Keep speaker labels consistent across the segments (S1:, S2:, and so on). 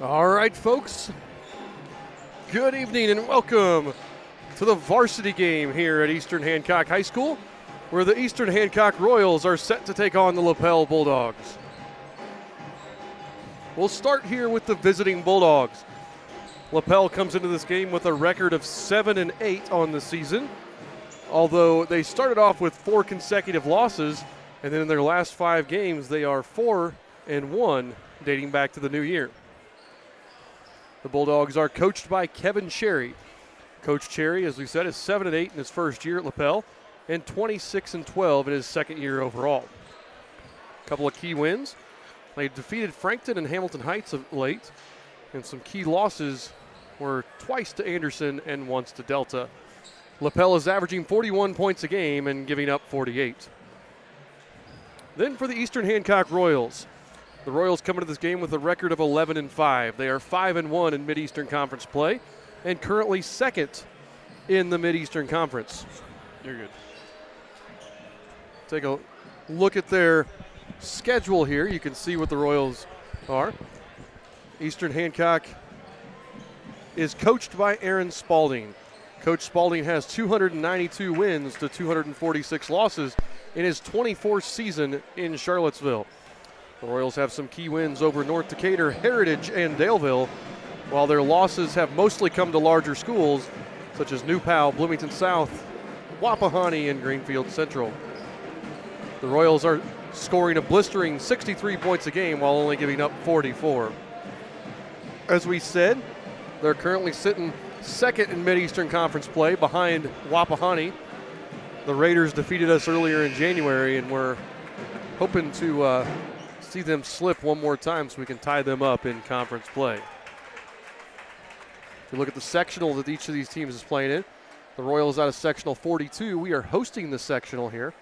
S1: All right, folks. Good evening and welcome to the varsity game here at Eastern Hancock High School, where the Eastern Hancock Royals are set to take on the Lapel Bulldogs. We'll start here with the visiting Bulldogs. Lapel comes into this game with a record of 7-8 on the season, although they started off with 4 consecutive losses, and then in their last 5 games they are 4-1 dating back to the new year. The Bulldogs are coached by Kevin Cherry. Coach Cherry, as we said, is 7-8 in his first year at Lapel and 26-12 in his second year overall. A couple of key wins. They defeated Frankton and Hamilton Heights of late, and some key losses were twice to Anderson and once to Delta. Lapel is averaging 41 points a game and giving up 48. Then for the Eastern Hancock Royals. The Royals come into this game with a record of 11-5. They are 5-1 in Mid-Eastern Conference play and currently second in the Mid-Eastern Conference.
S2: You're good.
S1: Take a look at their schedule here. You can see what the Royals are. Eastern Hancock is coached by Aaron Spalding. Coach Spalding has 292 wins to 246 losses in his 24th season in Charlottesville. The Royals have some key wins over North Decatur, Heritage, and Daleville, while their losses have mostly come to larger schools such as New Powell, Bloomington South, Wapahani, and Greenfield Central. The Royals are scoring a blistering 63 points a game while only giving up 44. As we said, they're currently sitting second in Mid-Eastern Conference play behind Wapahani. The Raiders defeated us earlier in January, and we're hoping to see them slip one more time so we can tie them up in conference play. If you look at the sectional that each of these teams is playing in, the Royals out of sectional 42. We are hosting the sectional here.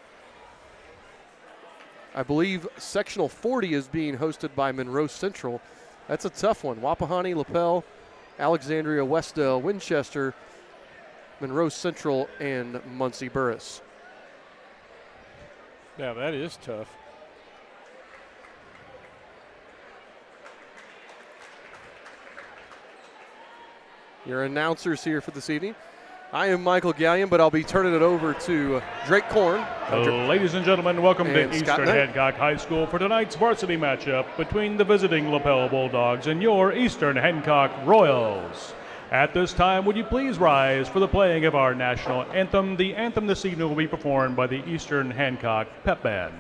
S1: I believe sectional 40 is being hosted by Monroe Central. That's a tough one. Wapahani, Lapel, Alexandria, Westdale, Winchester, Monroe Central, and Muncie Burris.
S2: Yeah, that is tough.
S1: Your announcers here for this evening. I am Michael Gallion, but I'll be turning it over to Drake Korn.
S3: Ladies and gentlemen, welcome to
S1: Scott
S3: Eastern
S1: Knight.
S3: Hancock High School for tonight's varsity matchup between the visiting Lapel Bulldogs and your Eastern Hancock Royals. At this time, would you please rise for the playing of our national anthem? The anthem this evening will be performed by the Eastern Hancock Pep Band.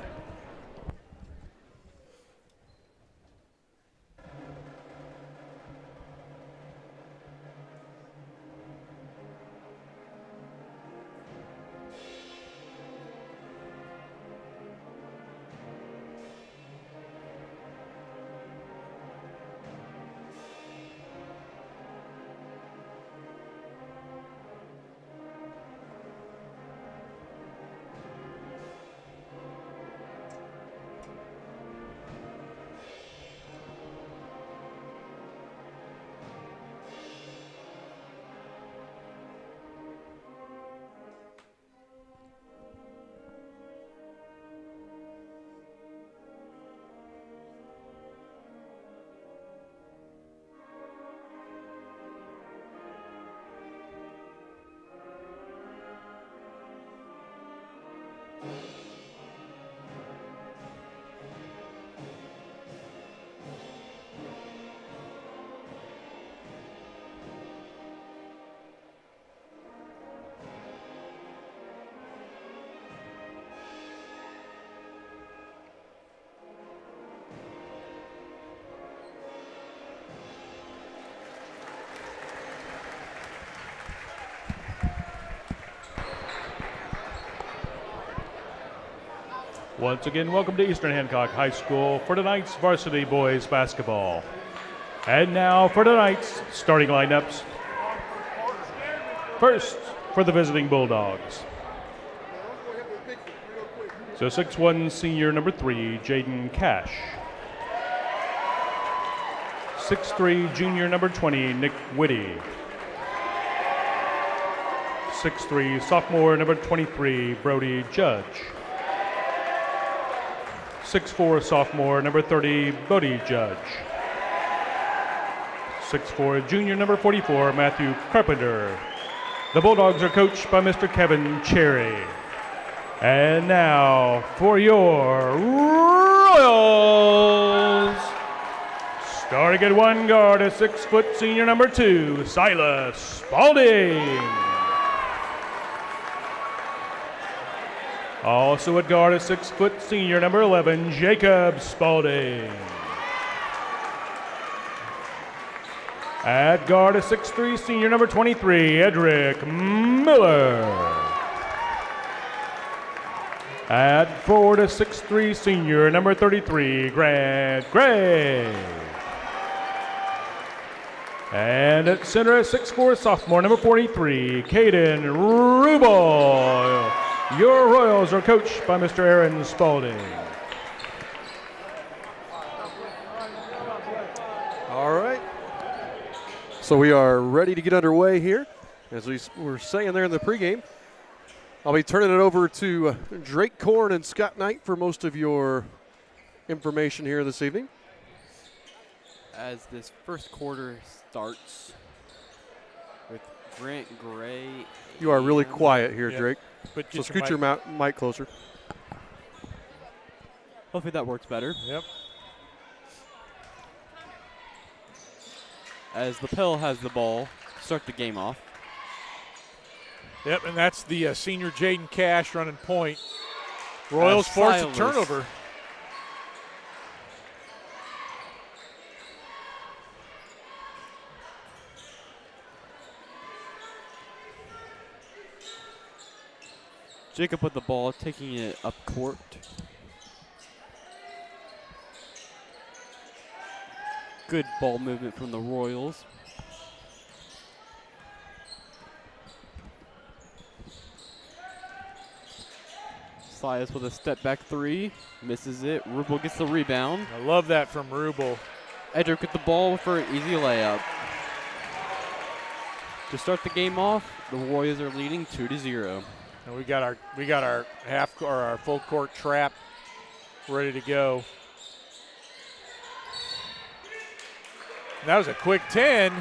S3: Once again, welcome to Eastern Hancock High School for tonight's varsity boys basketball. And now for tonight's starting lineups. First, for the visiting Bulldogs. So 6'1", senior number 3, Jaden Cash. 6'3", junior number 20, Nick Whitty. 6'3", sophomore number 23, Brody Judge. 6'4", sophomore number 30, Bodie Judge. 6'4", junior number 44, Matthew Carpenter. The Bulldogs are coached by Mr. Kevin Cherry. And now for your Royals. Starting at one guard, a 6-foot senior number 2, Silas Spalding. Also at guard, a 6-foot senior number 11, Jacob Spalding. At guard, a 6'3", senior number 23, Edric Miller. At forward, a 6'3", senior number 33, Grant Gray. And at center, a 6'4", sophomore number 43, Caden Rubel. Your Royals are coached by Mr. Aaron Spalding.
S1: All right. So we are ready to get underway here. As we were saying there in the pregame, I'll be turning it over to Drake Korn and Scott Knight for most of your information here this evening.
S4: As this first quarter starts with Grant Gray.
S1: You are really quiet here,
S2: Yeah.
S1: Drake.
S2: But
S1: So scoot your mic closer.
S4: Hopefully that works better.
S2: Yep.
S4: As Lapel has the ball, start the game off.
S2: Yep, and that's the senior Jaden Cash running point. Royals force a
S4: Silas.
S2: turnover.
S4: Jacob with the ball, taking it up court. Good ball movement from the Royals. Silas with a step back 3, misses it. Rubel gets the rebound.
S2: I love that from Rubel.
S4: Edric with the ball for an easy layup. To start the game off, the Royals are leading 2-0.
S2: And we got our half or our full court trap ready to go. And that was a quick 10,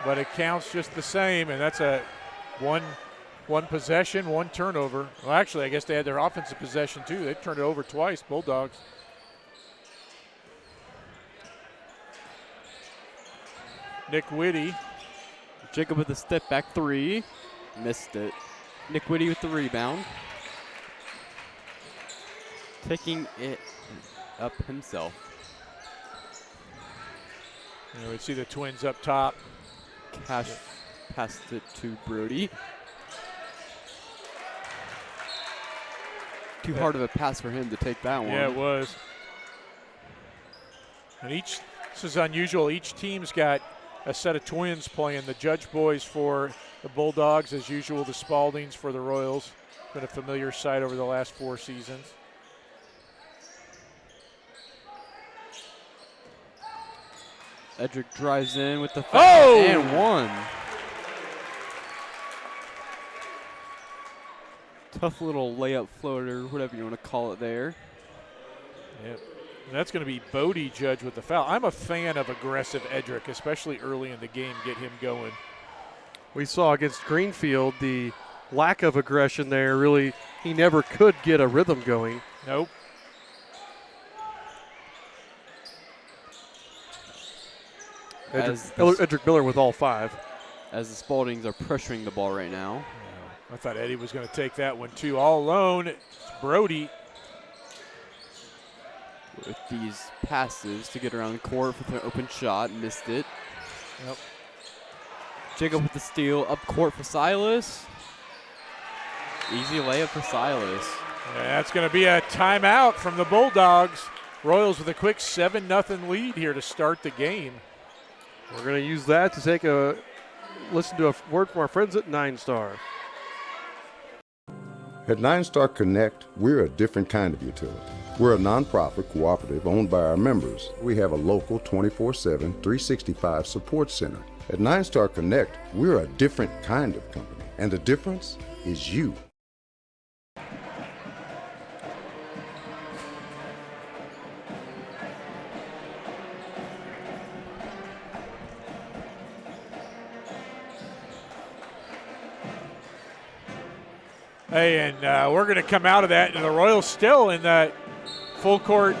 S2: but it counts just the same, and that's a one possession, one turnover. Well, actually, I guess they had their offensive possession too. They turned it over twice, Bulldogs. Nick Whitty.
S4: Jacob with a step back 3, missed it. Nick Whitty with the rebound. Taking it up himself.
S2: You know, we see the Twins up top.
S4: Cash passed it to Brody. Too hard of a pass for him to take that one.
S2: Yeah, it was. And this is unusual. Each team's got a set of twins playing. The Judge boys for the Bulldogs, as usual, the Spaldings for the Royals. Been a familiar sight over the last 4 seasons.
S4: Edric drives in with the foul and one. Tough little layup floater, whatever you want to call it there.
S2: Yep. And that's going to be Bodie Judge with the foul. I'm a fan of aggressive Edric, especially early in the game, get him going.
S1: We saw against Greenfield the lack of aggression there. Really, he never could get a rhythm going.
S2: Nope.
S1: Edric Miller with all 5.
S4: As the Spaldings are pressuring the ball right now.
S2: I thought Eddie was going to take that one too. All alone, it's Brody.
S4: With these passes to get around the court with an open shot, missed it.
S2: Yep.
S4: Jacob with the steal, up court for Silas. Easy layup for Silas.
S2: And that's going to be a timeout from the Bulldogs. Royals with a quick 7-0 lead here to start the game.
S1: We're going to use that to take a listen to a word from our friends at 9-Star.
S5: At 9-Star Connect, we're a different kind of utility. We're a nonprofit cooperative owned by our members. We have a local 24/7, 365 support center. At 9-Star Connect, we're a different kind of company, and the difference is you.
S2: Hey, and we're going to come out of that, and the Royals still in that full court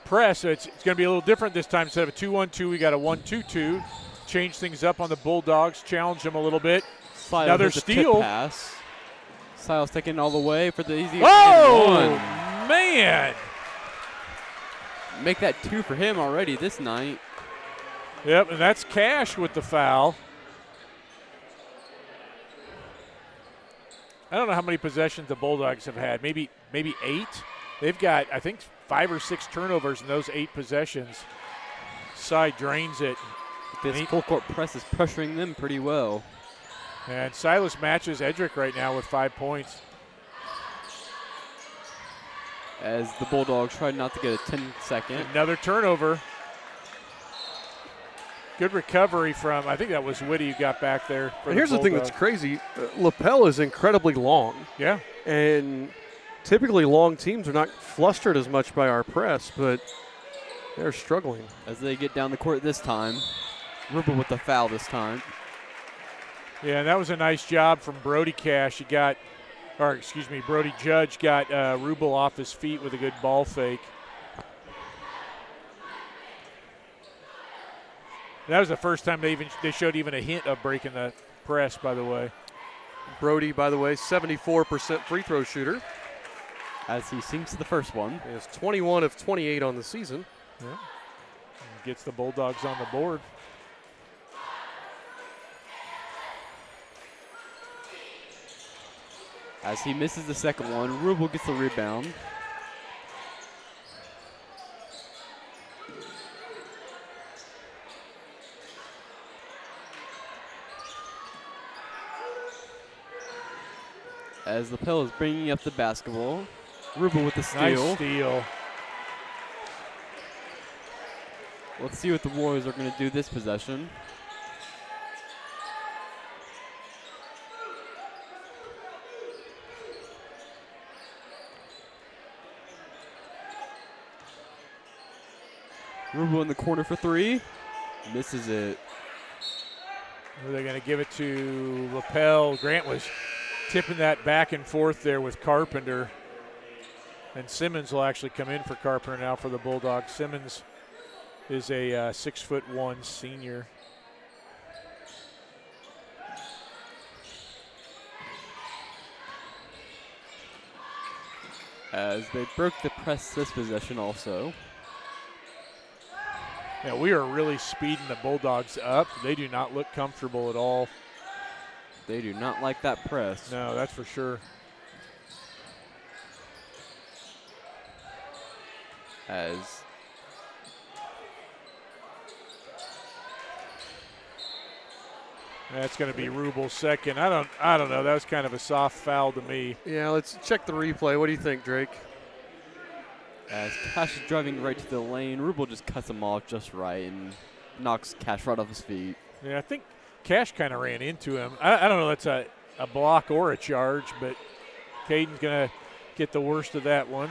S2: press. So it's going to be a little different this time. Instead of a 2-1-2, we got a 1-2-2. Change things up on the Bulldogs, challenge them a little bit.
S4: Silas
S2: Another
S4: with the
S2: steal.
S4: tip pass. Silas taking it all the way for the easy.
S2: Oh, man.
S4: Make that 2 for him already this night.
S2: Yep, and that's Cash with the foul. I don't know how many possessions the Bulldogs have had. Maybe 8. They've got, I think, 5 or 6 turnovers in those 8 possessions. Side drains it.
S4: This full court press is pressuring them pretty well.
S2: And Silas matches Edric right now with 5 points.
S4: As the Bulldogs try not to get a 10-second.
S2: Another turnover. Good recovery from, I think that was Whitty who got back there.
S1: And here's the thing that's crazy. Lapel is incredibly long.
S2: Yeah.
S1: And typically long teams are not flustered as much by our press, but they're struggling.
S4: As they get down the court this time. Rubel with the foul this time.
S2: Yeah, and that was a nice job from Brody Cash. Brody Judge got Rubel off his feet with a good ball fake. That was the first time they showed even a hint of breaking the press, by the way.
S1: Brody, by the way, 74% free throw shooter.
S4: As he sinks the first one.
S1: He has 21 of 28 on the season.
S2: Yeah. And gets the Bulldogs on the board.
S4: As he misses the second one, Rubel gets the rebound. As Lapel is bringing up the basketball. Rubel with the steal.
S2: Nice steal.
S4: Let's see what the Warriors are going to do this possession. Rubel in the corner for 3. Misses it.
S2: Are they going to give it to Lapel? Grant was tipping that back and forth there with Carpenter. And Simmons will actually come in for Carpenter now for the Bulldogs. Simmons is a 6'1" senior.
S4: As they broke the press this possession also.
S2: Yeah, we are really speeding the Bulldogs up. They do not look comfortable at all.
S4: They do not like that press.
S2: No, that's for sure.
S4: As
S2: that's going to be Rubel's second. I don't know. That was kind of a soft foul to me.
S1: Yeah, let's check the replay. What do you think, Drake?
S4: As Cash is driving right to the lane, Rubel just cuts him off just right and knocks Cash right off his feet.
S2: Yeah, I think Cash kind of ran into him. I don't know if that's a block or a charge, but Caden's going to get the worst of that one.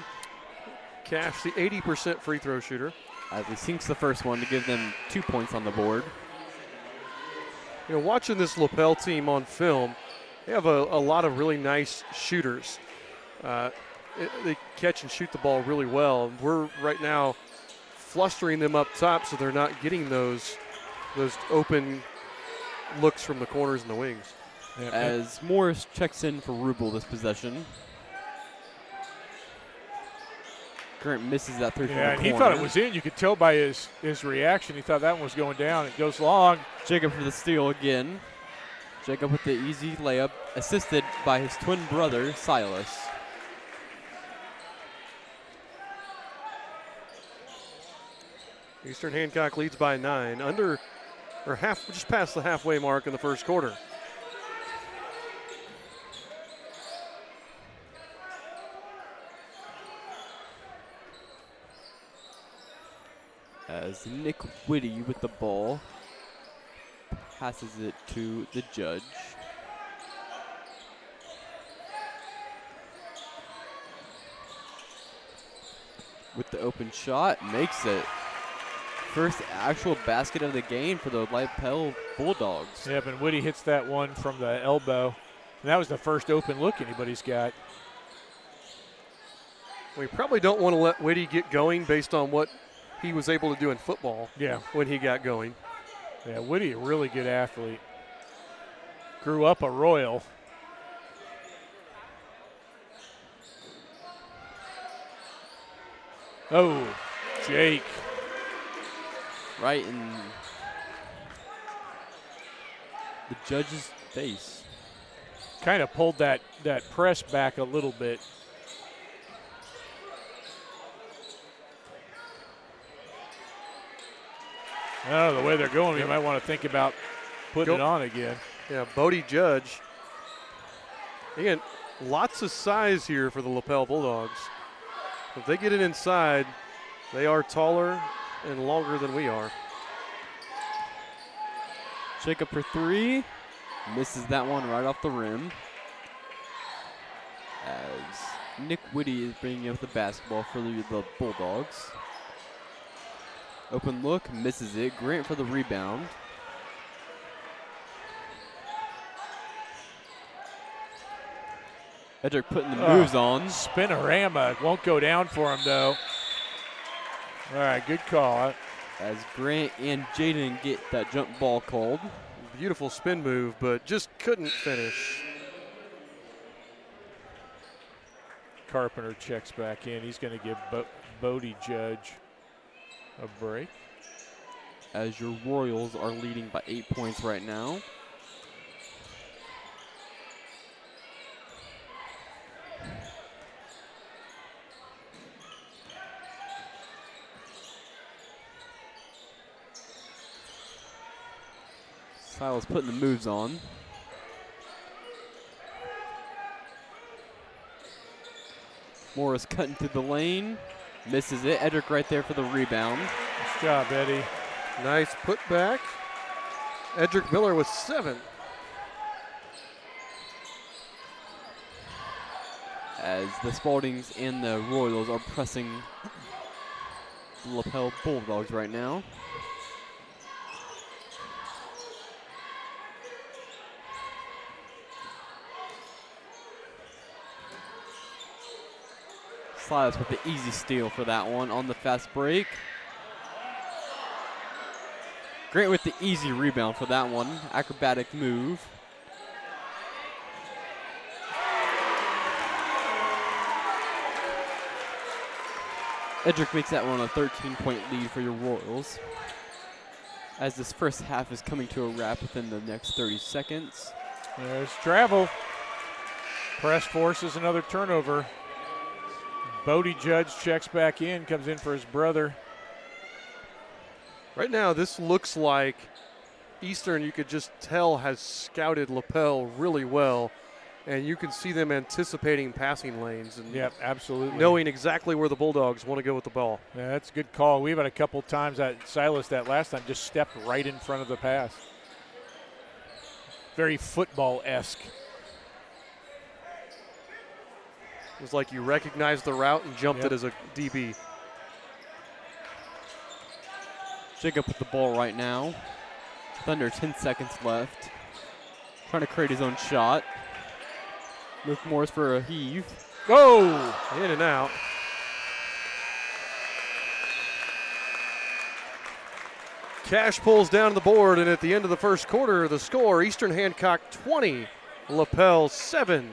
S1: Cash, the 80% free throw shooter.
S4: As he sinks the first one to give them 2 points on the board.
S1: You know, watching this Lapel team on film, they have a lot of really nice shooters. They catch and shoot the ball really well. We're right now flustering them up top so they're not getting those open looks from the corners and the wings.
S2: Yeah,
S4: As Morris checks in for Rubel this possession. Grant misses that 3 from the
S2: and
S4: corner.
S2: he thought it was in. You could tell by his reaction. He thought that one was going down. It goes long.
S4: Jacob for the steal again. Jacob with the easy layup, assisted by his twin brother, Silas.
S1: Eastern Hancock leads by 9, just past the halfway mark in the first quarter.
S4: As Nick Whitty with the ball passes it to the Judge. With the open shot, makes it. First actual basket of the game for the Lapel Bulldogs.
S2: Yep, and Whitty hits that one from the elbow. And that was the first open look anybody's got.
S1: We probably don't want to let Whitty get going based on what he was able to do in football.
S2: Yeah.
S1: When he got going.
S2: Yeah, Whitty, a really good athlete. Grew up a Royal. Oh, Jake.
S4: Right in the judge's face.
S2: Kind of pulled that press back a little bit. Oh, the way they're going, you might want to think about putting it on again.
S1: Yeah, Bodie Judge. Again, lots of size here for the Lapel Bulldogs. If they get it inside, they are taller and longer than we are.
S4: Check up for three. Misses that one right off the rim. As Nick Whitty is bringing up the basketball for the Bulldogs. Open look, misses it. Grant for the rebound. Edric putting the moves on.
S2: Spinorama won't go down for him, though. All right, good call.
S4: As Grant and Jaden get that jump ball called.
S1: Beautiful spin move, but just couldn't finish.
S2: Carpenter checks back in. He's going to give Bodie Judge a break.
S4: As your Royals are leading by 8 points right now. Silas putting the moves on. Morris cutting through the lane. Misses it. Edric right there for the rebound.
S2: Nice job, Eddie.
S1: Nice putback. Edric Miller with 7.
S4: As the Spaldings and the Royals are pressing the Lapel Bulldogs right now. Silas with the easy steal for that one on the fast break. Grant with the easy rebound for that one. Acrobatic move. Edric makes that one a 13-point lead for your Royals. As this first half is coming to a wrap within the next 30 seconds.
S2: There's travel. Press forces another turnover. Bodie Judge checks back in, comes in for his brother.
S1: Right now, this looks like Eastern, you could just tell, has scouted Lapel really well, and you can see them anticipating passing lanes and
S2: Yep, absolutely.
S1: knowing exactly where the Bulldogs want to go with the ball.
S2: Yeah, that's a good call. We've had a couple times that Silas that last time just stepped right in front of the pass. Very football-esque.
S1: It was like you recognized the route and jumped it as a DB.
S4: Jacob with the ball right now. With under 10 seconds left. Trying to create his own shot. Luke Morris for a heave.
S1: Go! In and out. Cash pulls down the board, and at the end of the first quarter, the score, Eastern Hancock 20, Lapel 7.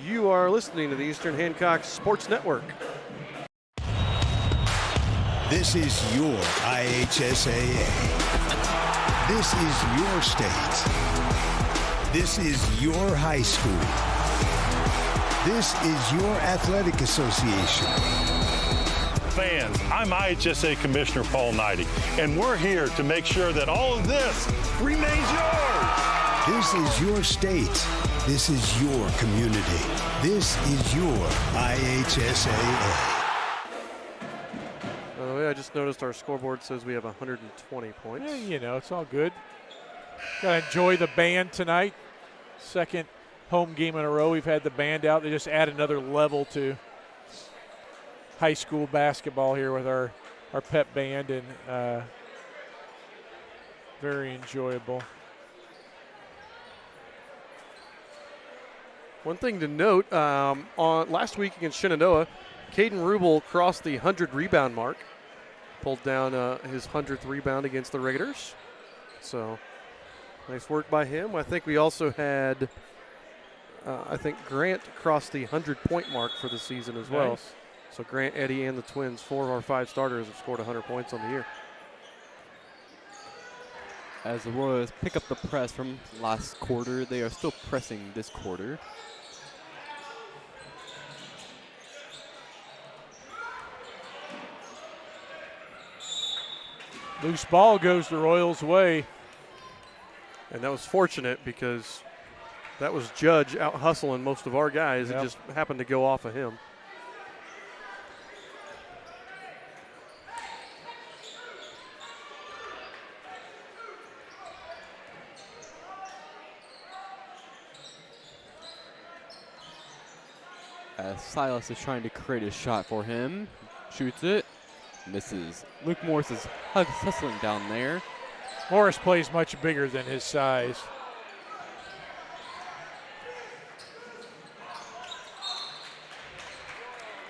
S1: You are listening to the Eastern Hancock Sports Network.
S6: This is your IHSAA. This is your state. This is your high school. This is your athletic association.
S7: Fans, I'm IHSA Commissioner Paul Knighty, and we're here to make sure that all of this remains yours.
S6: This is your state. This is your community. This is your IHSAA.
S1: By the way, I just noticed our scoreboard says we have 120 points.
S2: Yeah, you know, it's all good. Gotta enjoy the band tonight. Second home game in a row we've had the band out. They just add another level to high school basketball here with our pep band, and very enjoyable.
S1: One thing to note, on last week against Shenandoah, Caden Rubel crossed the 100 rebound mark, pulled down his 100th rebound against the Raiders. So nice work by him. I think we also had, I think Grant crossed the 100-point mark for the season as well.
S2: Nice.
S1: So Grant, Eddie, and the Twins, 4 of our 5 starters have scored 100 points on the year.
S4: As the Royals pick up the press from last quarter, they are still pressing this quarter.
S2: Loose ball goes the Royals' way.
S1: And that was fortunate because that was Judge out hustling most of our guys.
S2: Yep.
S1: It just happened to go off of him.
S4: As Silas is trying to create a shot for him. Shoots it. Misses. Luke Morris is hustling down there.
S2: Morris plays much bigger than his size.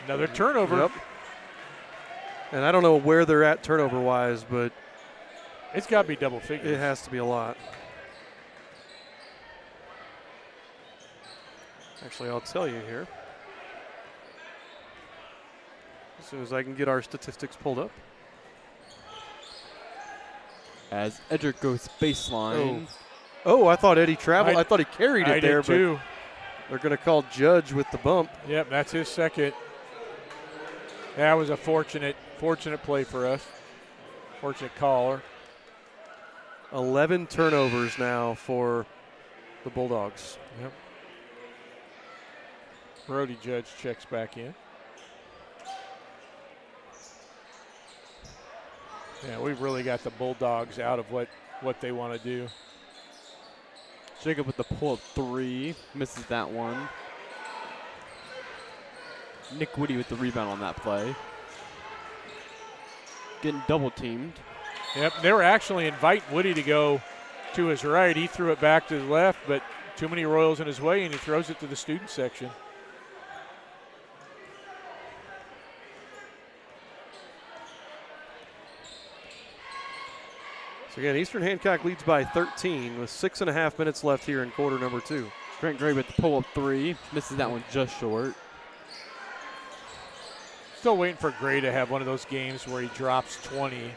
S2: Another turnover.
S1: Yep. And I don't know where they're at turnover-wise, but
S2: It's got to be double figures.
S1: it has to be a lot. Actually, I'll tell you here. As soon as I can get our statistics pulled up.
S4: As Edric goes baseline.
S1: Oh, I thought Eddie traveled. I thought he carried it
S2: I
S1: there,
S2: did too.
S1: but they're going to call Judge with the bump.
S2: Yep, that's his second. That was a fortunate play for us. Fortunate caller.
S1: 11 turnovers now for the Bulldogs.
S2: Yep. Brody Judge checks back in. Yeah, we've really got the Bulldogs out of what they want to do.
S4: Jacob with the pull-up 3. Misses that one. Nick Woody with the rebound on that play. Getting double-teamed.
S2: Yep, they were actually inviting Woody to go to his right. He threw it back to the left, but too many Royals in his way, and he throws it to the student section.
S1: So again, Eastern Hancock leads by 13 with 6.5 minutes left here in quarter number 2.
S4: Grant Gray with the pull-up 3. Misses that one just short.
S2: Still waiting for Gray to have one of those games where he drops 20.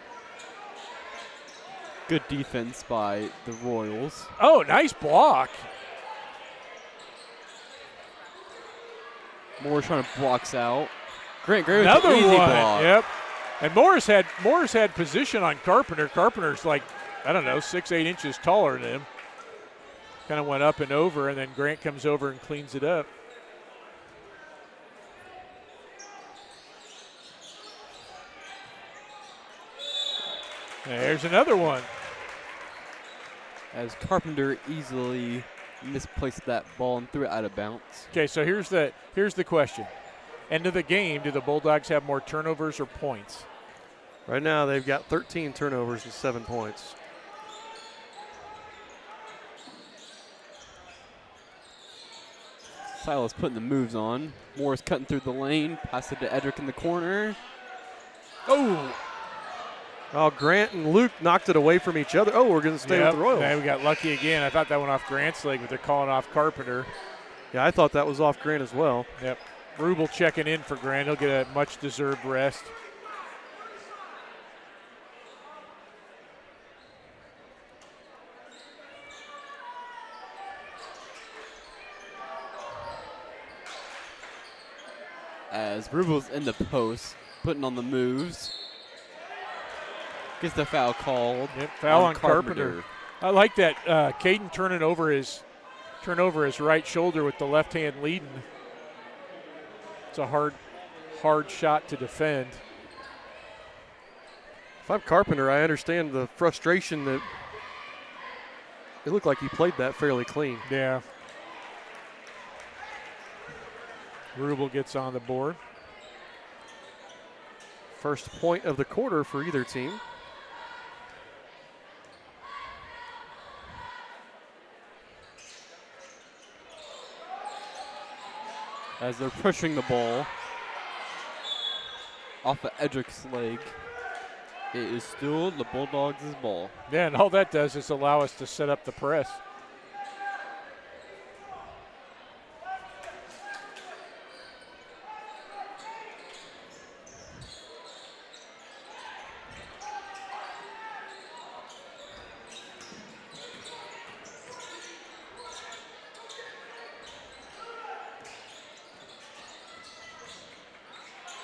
S4: Good defense by the Royals.
S2: Oh, nice block.
S4: Morris trying to blocks out. Grant Gray with
S2: Another
S4: the easy
S2: one.
S4: block.
S2: Yep. And Morris had position on Carpenter. Carpenter's like, I don't know, 6-8 inches taller than him. Kind of went up and over, and then Grant comes over and cleans it up. There's another one.
S4: As Carpenter easily misplaced that ball and threw it out of bounds.
S2: Okay, so here's the question. End of the game, do the Bulldogs have more turnovers or points?
S1: Right now they've got 13 turnovers and 7 points.
S4: Silas putting the moves on. Morris cutting through the lane. Pass it to Edric in the corner.
S1: Oh, Grant and Luke knocked it away from each other. Oh, we're going to stay with the Royals.
S2: And we got lucky again. I thought that went off Grant's leg, but they're calling off Carpenter.
S1: Yeah, I thought that was off Grant as well.
S2: Yep. Rubel checking in for Grant. He'll get a much-deserved rest.
S4: As Rubel's in the post, putting on the moves. Gets the foul called.
S2: Yep, foul on Carpenter. I like that. Caden turn over his right shoulder with the left hand leading. It's a hard shot to defend.
S1: If I'm Carpenter, I understand the frustration that it looked like he played that fairly clean.
S2: Yeah. Rubel gets on the board.
S1: First point of the quarter for either team.
S4: as they're pressuring the ball off of Edric's leg. It is still the Bulldogs' ball.
S2: Yeah, and all that does is allow us to set up the press.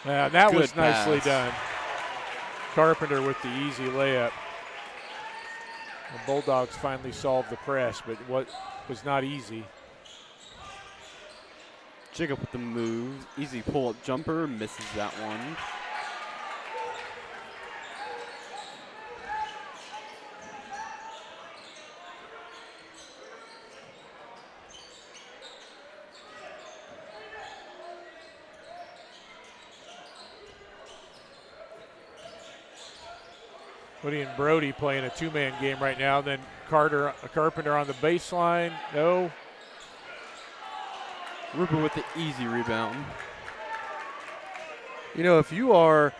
S2: Yeah, that
S4: Good
S2: was nicely
S4: pass.
S2: done. Carpenter with the easy layup. The Bulldogs finally solved the press, but what was not easy.
S4: Jacob with the move. Easy pull-up jumper. Misses that one.
S2: Woody and Brody playing a two-man game right now. Then Carpenter on the baseline. No.
S4: Ruber with the easy rebound.
S1: You know, if you are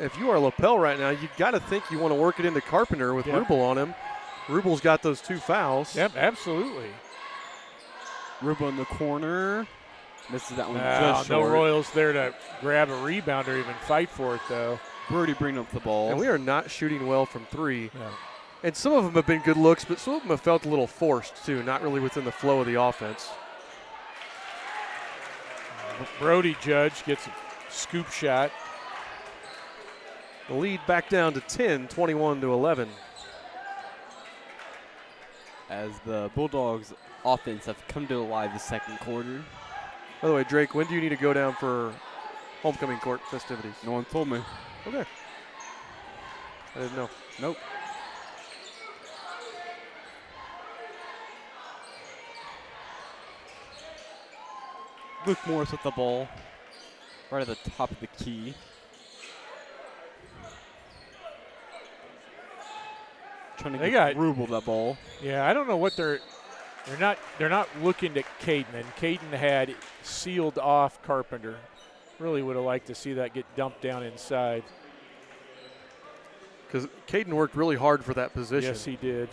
S1: Lapel right now, you got to think you want to work it into Carpenter with Rubel on him. Rubel's got those 2 fouls.
S2: Yep, absolutely.
S4: Ruber in the corner. Misses that one
S2: No
S4: just short.
S2: Royals there to grab a rebound or even fight for it, though.
S4: Brody bringing up the ball.
S1: And we are not shooting well from 3.
S2: No.
S1: And some of them have been good looks, but some of them have felt a little forced, too, not really within the flow of the offense.
S2: Brody Judge gets a scoop shot.
S1: The lead back down to 10, 21-11.
S4: As the Bulldogs offense have come to life the second quarter.
S1: By the way, Drake, when do you need to go down for homecoming court festivities?
S4: No one told me.
S1: Okay. I didn't know.
S4: Nope. Luke Morris with the ball. Right at the top of the key. Trying to get Rubel that ball.
S2: Yeah, I don't know what they're not looking at Caden, and Caden had sealed off Carpenter. Really would have liked to see that get dumped down inside.
S1: Because Caden worked really hard for that position.
S2: Yes, he did.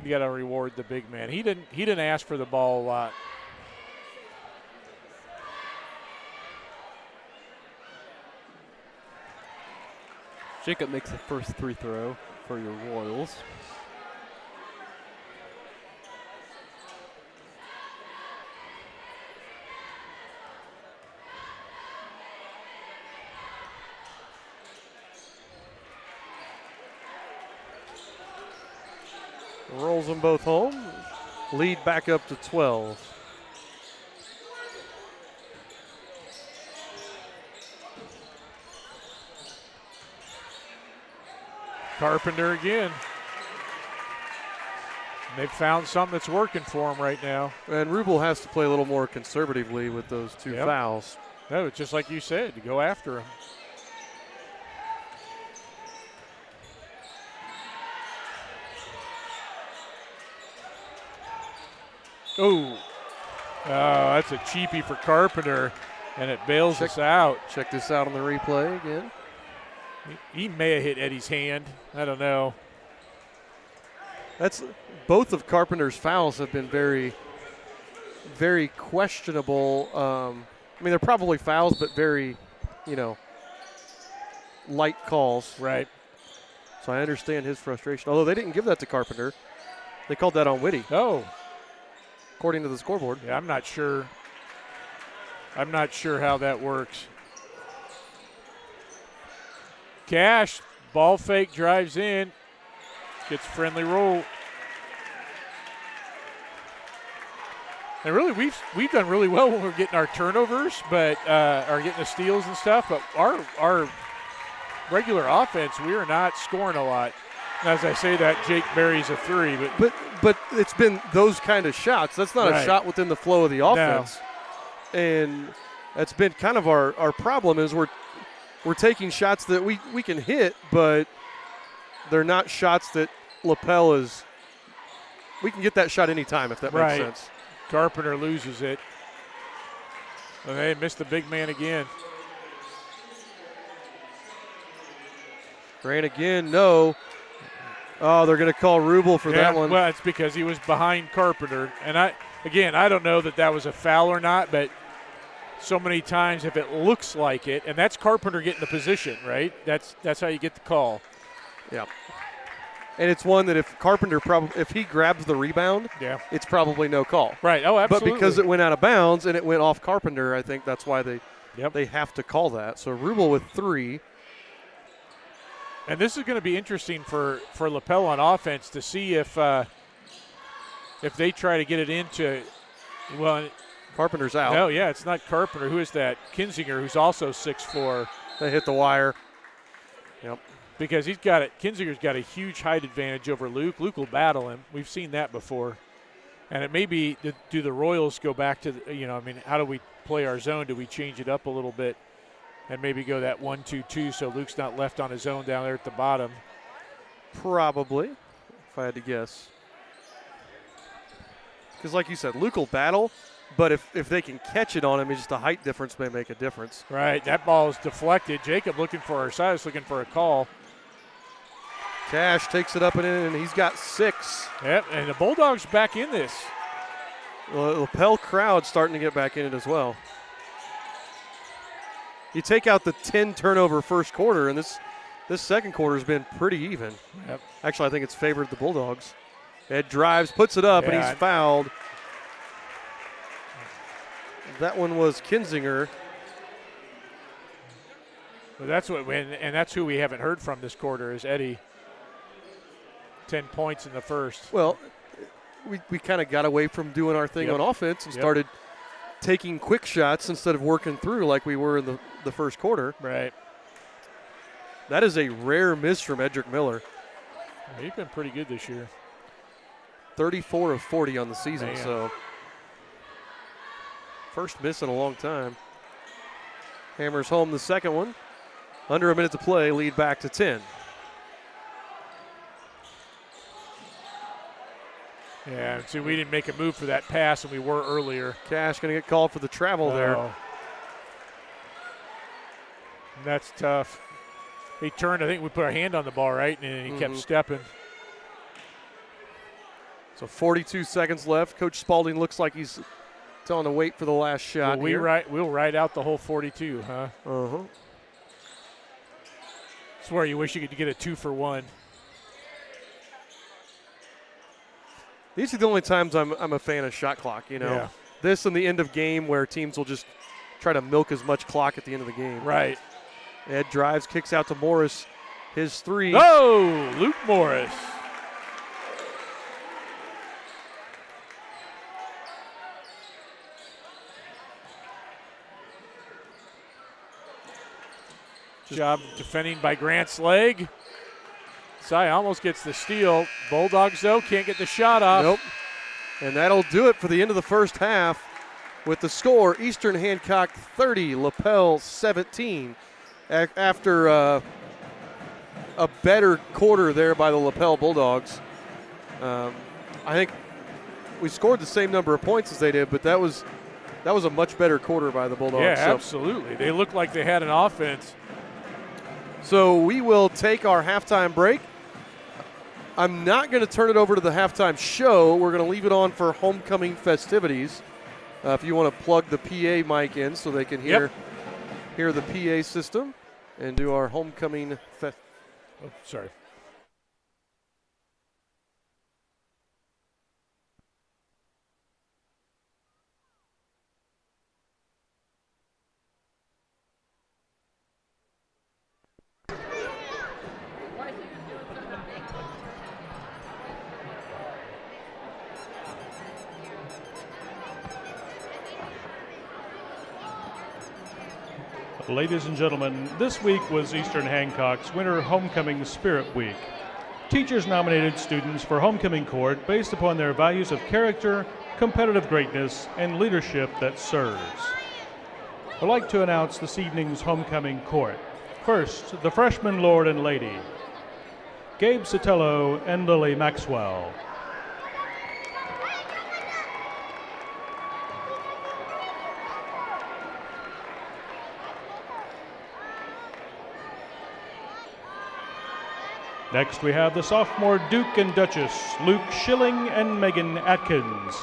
S2: You got to reward the big man. He didn't ask for the ball a lot.
S4: Jacob makes the first free throw for your Royals.
S1: Rolls them both home. Lead back up to 12.
S2: Carpenter again. They've found something that's working for him right now.
S1: And Rubel has to play a little more conservatively with those 2 fouls.
S2: No, it's just like you said, to go after him. Oh, that's a cheapie for Carpenter, and it bails us out.
S1: Check this out on the replay again.
S2: He may have hit Eddie's hand. I don't know.
S1: That's both of Carpenter's fouls have been very, very questionable. I mean, they're probably fouls, but very, light calls.
S2: Right.
S1: So I understand his frustration. Although they didn't give that to Carpenter. They called that on Whitty.
S2: Oh.
S1: According to the scoreboard.
S2: Yeah, I'm not sure. I'm not sure how that works. Cash, ball fake, drives in, gets a friendly roll. And really, we've done really well when we're getting our turnovers, but are getting the steals and stuff. But our regular offense, we are not scoring a lot. As I say that, Jake buries a 3,
S1: but it's been those kind of shots. That's not a shot within the flow of the offense. No. And that's been kind of our problem is we're taking shots that we can hit, but they're not shots that Lapel is – we can get that shot anytime if that makes sense.
S2: Carpenter loses it. Well, they missed the big man again.
S1: Grant again, no. Oh, they're going to call Rubel for that one.
S2: Well, it's because he was behind Carpenter. And I don't know that was a foul or not, but so many times if it looks like it, and that's Carpenter getting the position, right? That's how you get the call.
S1: Yeah. And it's one that if Carpenter if he grabs the rebound, it's probably no call.
S2: Right. Oh, absolutely.
S1: But because it went out of bounds and it went off Carpenter, I think that's why they have to call that. So Rubel with 3.
S2: And this is going to be interesting for Lapel on offense to see if they try to get it into,
S1: Carpenter's out.
S2: No, yeah, it's not Carpenter. Who is that? Kinzinger, who's also 6'4".
S1: They hit the wire. Yep.
S2: Because Kinzinger's got a huge height advantage over Luke. Luke will battle him. We've seen that before. And it may be, do the Royals go back to, how do we play our zone? Do we change it up a little bit? And maybe go that 1-2-2 so Luke's not left on his own down there at the bottom.
S1: Probably, if I had to guess. Because like you said, Luke will battle, but if they can catch it on him, it's just a height difference may make a difference.
S2: Right, that ball is deflected. Jacob looking for looking for a call.
S1: Cash takes it up and in, and he's got 6.
S2: Yep, and the Bulldogs back in this.
S1: The Lapel crowd starting to get back in it as well. You take out the 10 turnover first quarter, and this second quarter has been pretty even.
S2: Yep.
S1: Actually, I think it's favored the Bulldogs. Ed drives, puts it up, and he's fouled. That one was Kinzinger.
S2: Well, that's who we haven't heard from this quarter is Eddie. 10 points in the first.
S1: Well, we kind of got away from doing our thing on offense and started taking quick shots instead of working through like we were in the first quarter.
S2: Right.
S1: That is a rare miss from Edric Miller.
S2: Well, he's been pretty good this year.
S1: 34 of 40 on the season, so first miss in a long time. Hammers home the second one. Under a minute to play, lead back to 10.
S2: Yeah, see, we didn't make a move for that pass, and we were earlier.
S1: Cash going to get called for the travel there.
S2: That's tough. He turned, I think we put our hand on the ball, right? And he kept stepping.
S1: So 42 seconds left. Coach Spalding looks like he's telling to wait for the last shot.
S2: We'll ride out the whole 42, huh?
S1: Uh-huh.
S2: It's where you wish you could get a 2-for-1.
S1: These are the only times I'm a fan of shot clock,
S2: Yeah.
S1: This and the end of game where teams will just try to milk as much clock at the end of the game.
S2: Right.
S1: Ed drives, kicks out to Morris. His 3.
S2: Oh, Luke Morris. Job defending by Grant's leg. Cy almost gets the steal. Bulldogs, though, can't get the shot off.
S1: Nope. And that'll do it for the end of the first half with the score, Eastern Hancock 30, Lapel 17. After a better quarter there by the Lapel Bulldogs. I think we scored the same number of points as they did, but that was a much better quarter by the Bulldogs.
S2: Yeah, absolutely. They looked like they had an offense.
S1: So we will take our halftime break. I'm not going to turn it over to the halftime show. We're going to leave it on for homecoming festivities. If you want to plug the PA mic in so they can hear the PA system and do our homecoming
S2: sorry.
S3: Ladies and gentlemen, this week was Eastern Hancock's Winter Homecoming Spirit Week. Teachers nominated students for homecoming court based upon their values of character, competitive greatness, and leadership that serves. I'd like to announce this evening's homecoming court. First, the freshman Lord and Lady, Gabe Sotelo and Lily Maxwell. Next, we have the sophomore Duke and Duchess, Luke Schilling and Megan Atkins.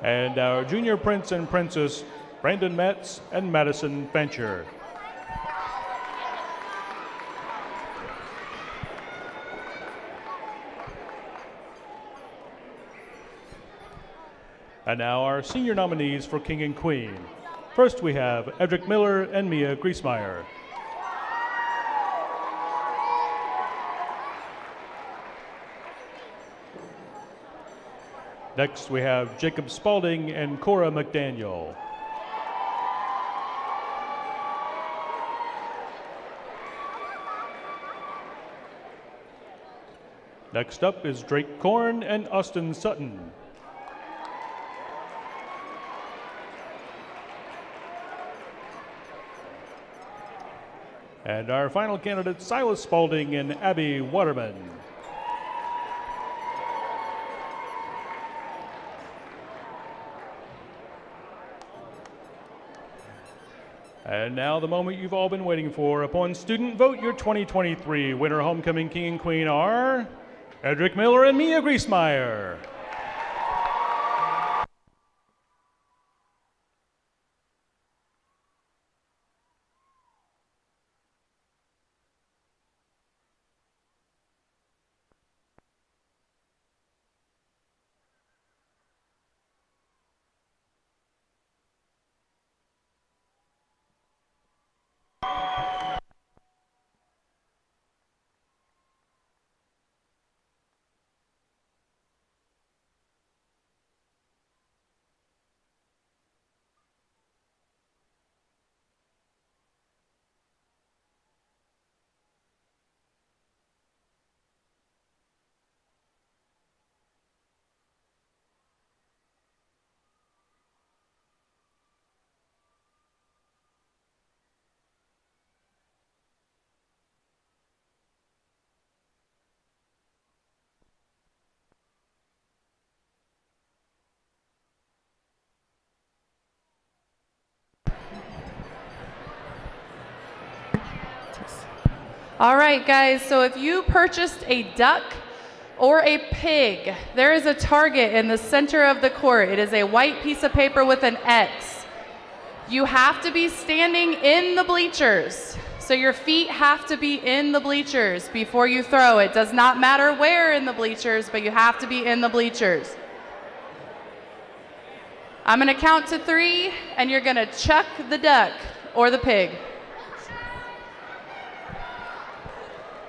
S3: And our junior prince and princess, Brandon Metz and Madison Fancher. And now our senior nominees for King and Queen. First we have Edric Miller and Mia Griesmeyer. Next we have Jacob Spalding and Cora McDaniel. Next up is Drake Korn and Austin Sutton. And our final candidates, Silas Spalding and Abby Waterman. And now the moment you've all been waiting for. Upon student vote, your 2023 winter homecoming king and queen are Edric Miller and Mia Griesmeyer.
S8: All right, guys, so if you purchased a duck or a pig, there is a target in the center of the court. It is a white piece of paper with an X. You have to be standing in the bleachers. So your feet have to be in the bleachers before you throw. It does not matter where in the bleachers, but you have to be in the bleachers. I'm gonna count to 3, and you're gonna chuck the duck or the pig.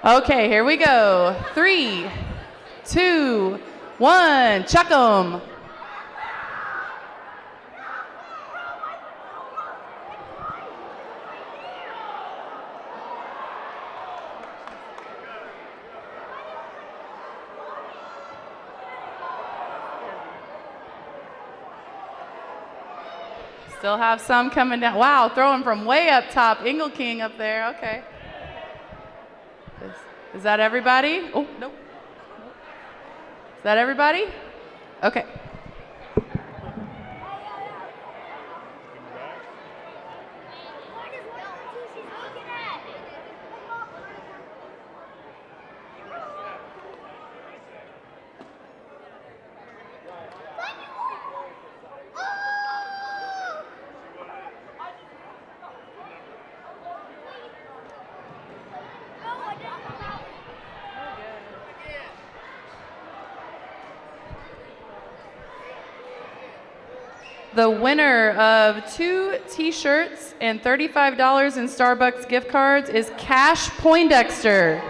S8: Okay, here we go. 3, 2, 1, chuck 'em. Still have some coming down. Wow, throwing from way up top. Ingle King up there, okay. Is that everybody? Oh, nope. Is that everybody? Okay. The winner of 2 t-shirts and $35 in Starbucks gift cards is Cash Poindexter.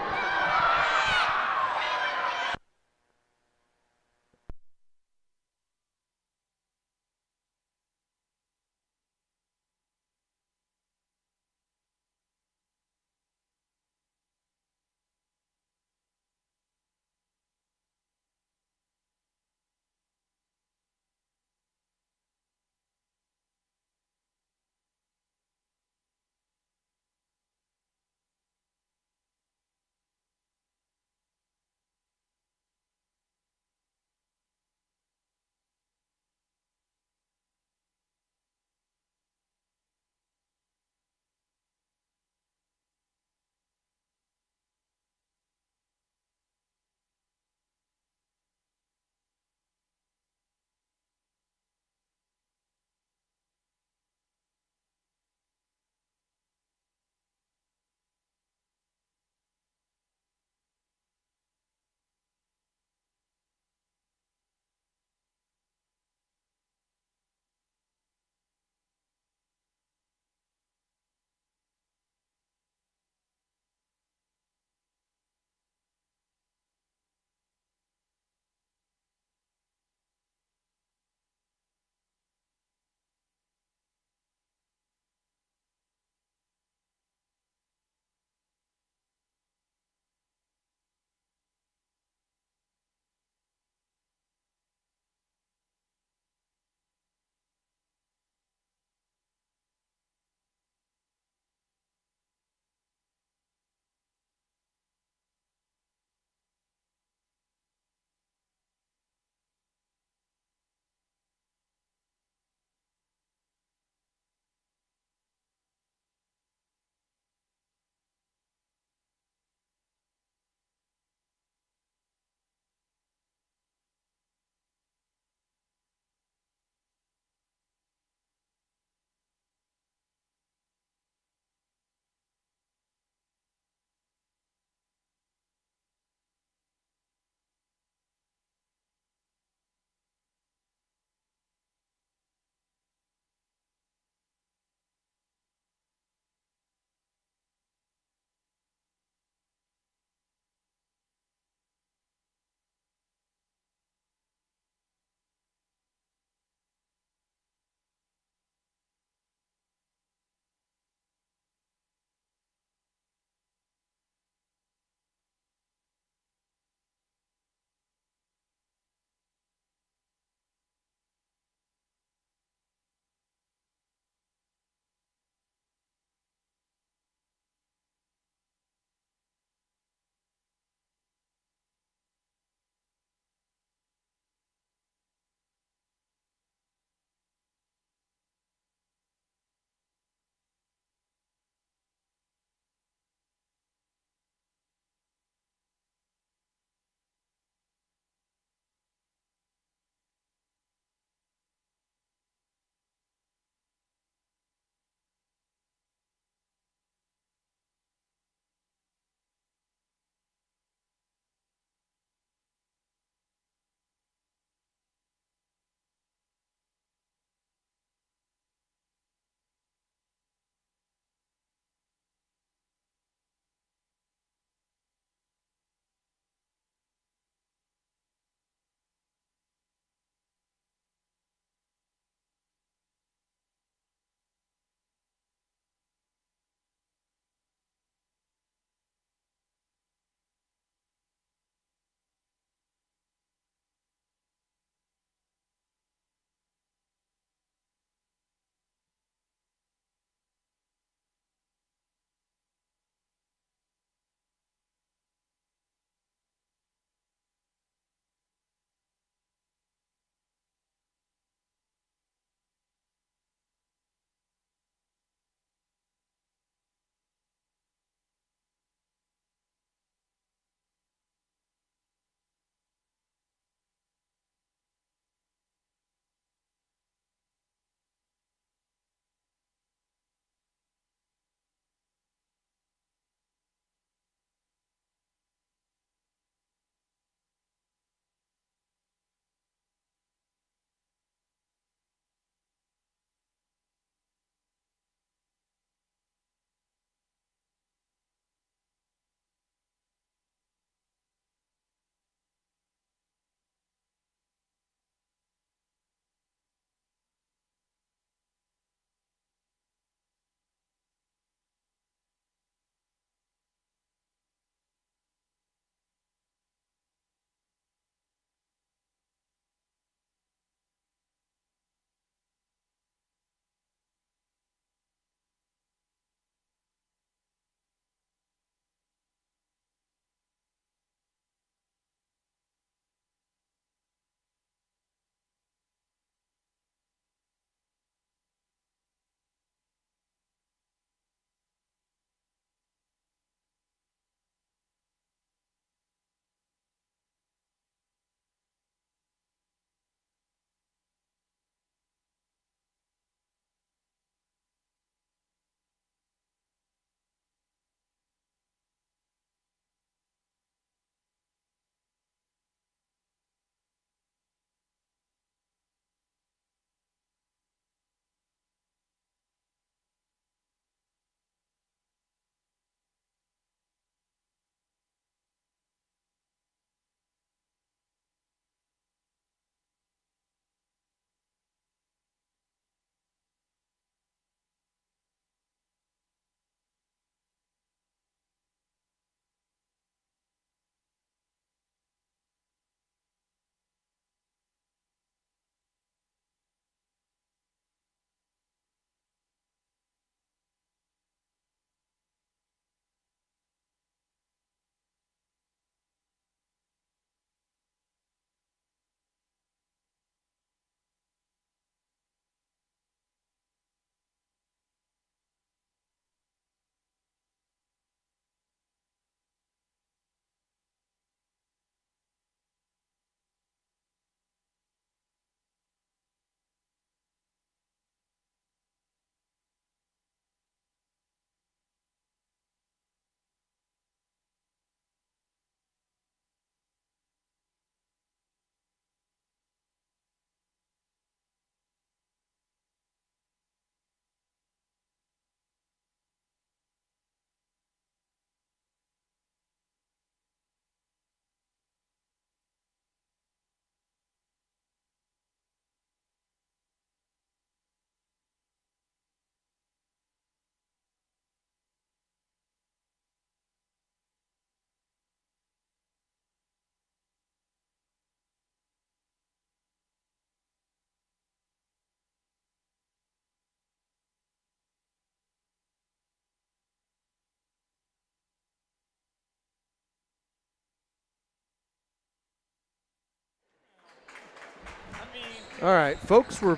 S1: All right, folks, we're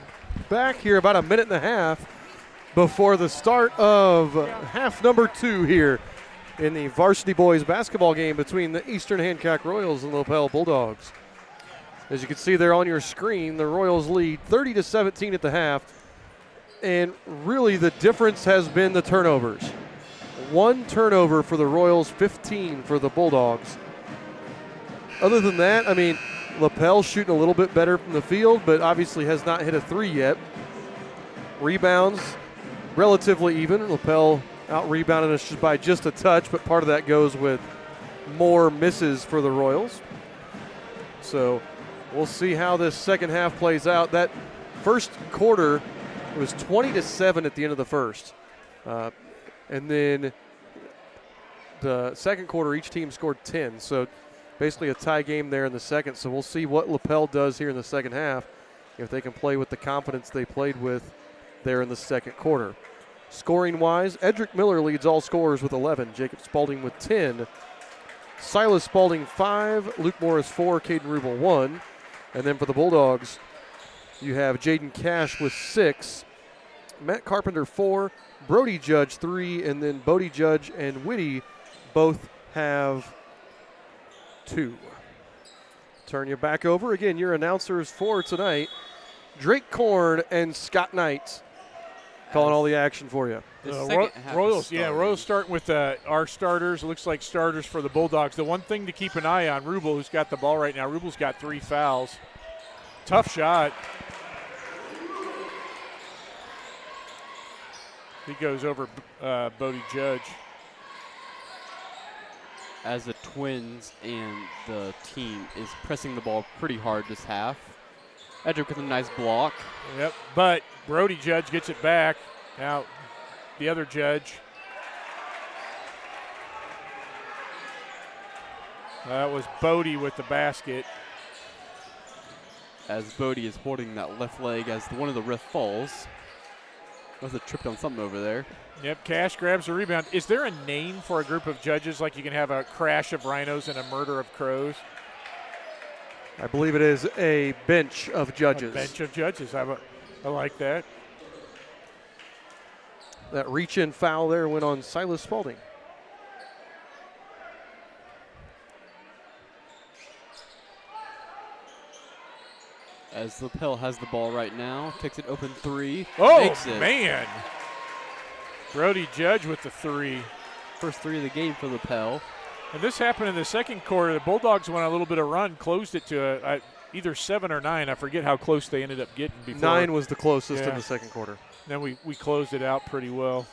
S1: back here about a minute and a half before the start of half number 2 here in the varsity boys basketball game between the Eastern Hancock Royals and Lapel Bulldogs. As you can see there on your screen, the Royals lead 30-17 at the half, and really the difference has been the turnovers. 1 turnover for the Royals, 15 for the Bulldogs. Other than that, I mean, Lapel shooting a little bit better from the field, but obviously has not hit a 3 yet. Rebounds, relatively even. Lapel out-rebounded us by just a touch, but part of that goes with more misses for the Royals. So we'll see how this second half plays out. That first quarter, it was 20-7 at the end of the first. And then the second quarter, each team scored 10. So basically a tie game there in the second. So we'll see what Lapel does here in the second half, if they can play with the confidence they played with there in the second quarter. Scoring-wise, Edric Miller leads all scorers with 11. Jacob Spalding with 10. Silas Spalding 5. Luke Morris 4. Caden Rubel 1. And then for the Bulldogs, you have Jaden Cash with 6. Matt Carpenter 4. Brody Judge 3. And then Bodie Judge and Whitty both have 2. Turn you back over. Again, your announcers for tonight, Drake Korn and Scott Knight, calling all the action for you.
S2: Royals starting with our starters. It looks like starters for the Bulldogs. The one thing to keep an eye on, Rubel, who's got the ball right now. Rubel's got 3 fouls. Tough shot. He goes over Bodie Judge.
S4: As the Twins and the team is pressing the ball pretty hard this half. Edric with a nice block.
S2: Yep, but Brody Judge gets it back. Now the other Judge. That was Bodie with the basket.
S4: As Bodie is holding that left leg as one of the ref falls. Must have tripped on something over there.
S2: Yep, Cash grabs the rebound. Is there a name for a group of judges, like you can have a crash of rhinos and a murder of crows?
S1: I believe it is a bench of judges.
S2: A bench of judges. I like that.
S1: That reach-in foul there went on Silas Spalding.
S4: As Lapel has the ball right now, kicks it open 3.
S2: Oh,
S4: makes it.
S2: Man. Brody Judge with the 3.
S4: First 3 of the game for Lapel.
S2: And this happened in the second quarter. The Bulldogs went on a little bit of run, closed it to either 7 or 9. I forget how close they ended up getting before.
S1: 9 was the closest in the second quarter.
S2: Then we closed it out pretty well.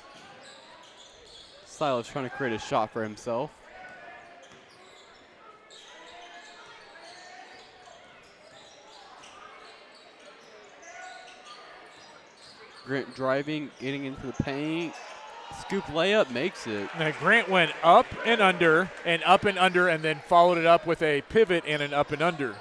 S4: Silas trying to create a shot for himself. Grant driving, getting into the paint. Scoop layup makes it.
S2: Now Grant went up and under, and then followed it up with a pivot and an up and under.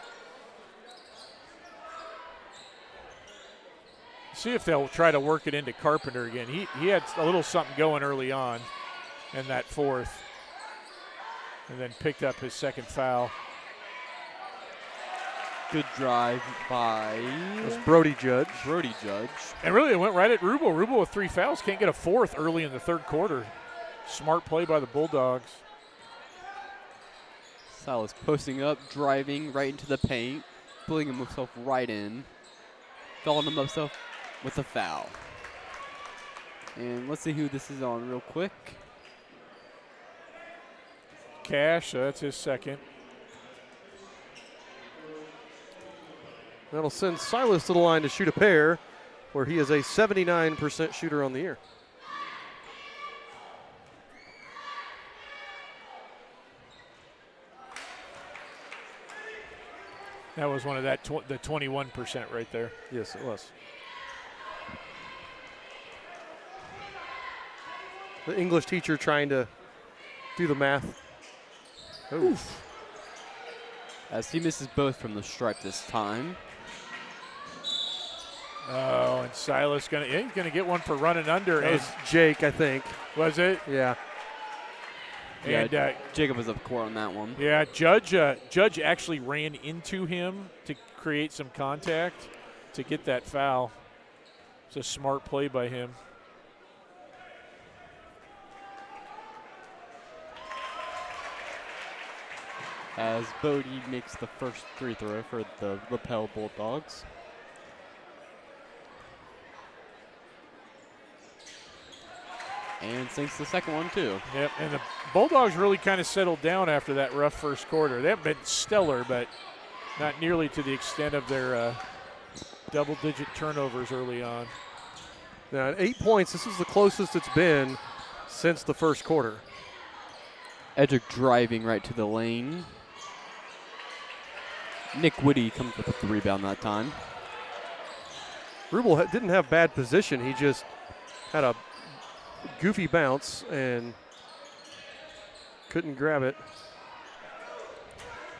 S2: See if they'll try to work it into Carpenter again. He had a little something going early on in that fourth, and then picked up his second foul.
S4: Good drive by
S1: Brody Judge.
S2: And really, it went right at Rubel. Rubel with 3 fouls can't get a fourth early in the third quarter. Smart play by the Bulldogs.
S4: Silas posting up, driving right into the paint, pulling himself right in, following himself with a foul. And let's see who this is on real quick.
S2: Cash, that's his second.
S1: That'll send Silas to the line to shoot a pair, where he is a 79% shooter on the year.
S2: That was one of the 21% right there.
S1: Yes, it was. The English teacher trying to do the math.
S4: Oof. As he misses both from the stripe this time.
S2: Oh, and Silas he's gonna get one for running under.
S1: That was Jake, I think.
S2: Was it?
S1: Yeah.
S4: And Jacob was up court on that one.
S2: Yeah, Judge actually ran into him to create some contact. to get that foul. It's a smart play by him.
S4: As Bodie makes the first free throw for the Lapel Bulldogs. And sinks the second one, too.
S2: Yep, and the Bulldogs really kind of settled down after that rough first quarter. They haven't been stellar, but not nearly to the extent of their double-digit turnovers early on.
S1: Now, at 8 points, this is the closest it's been since the first quarter.
S4: Edric driving right to the lane. Nick Whitty comes with the rebound that time.
S1: Rubel didn't have bad position. He just had a goofy bounce and couldn't grab it.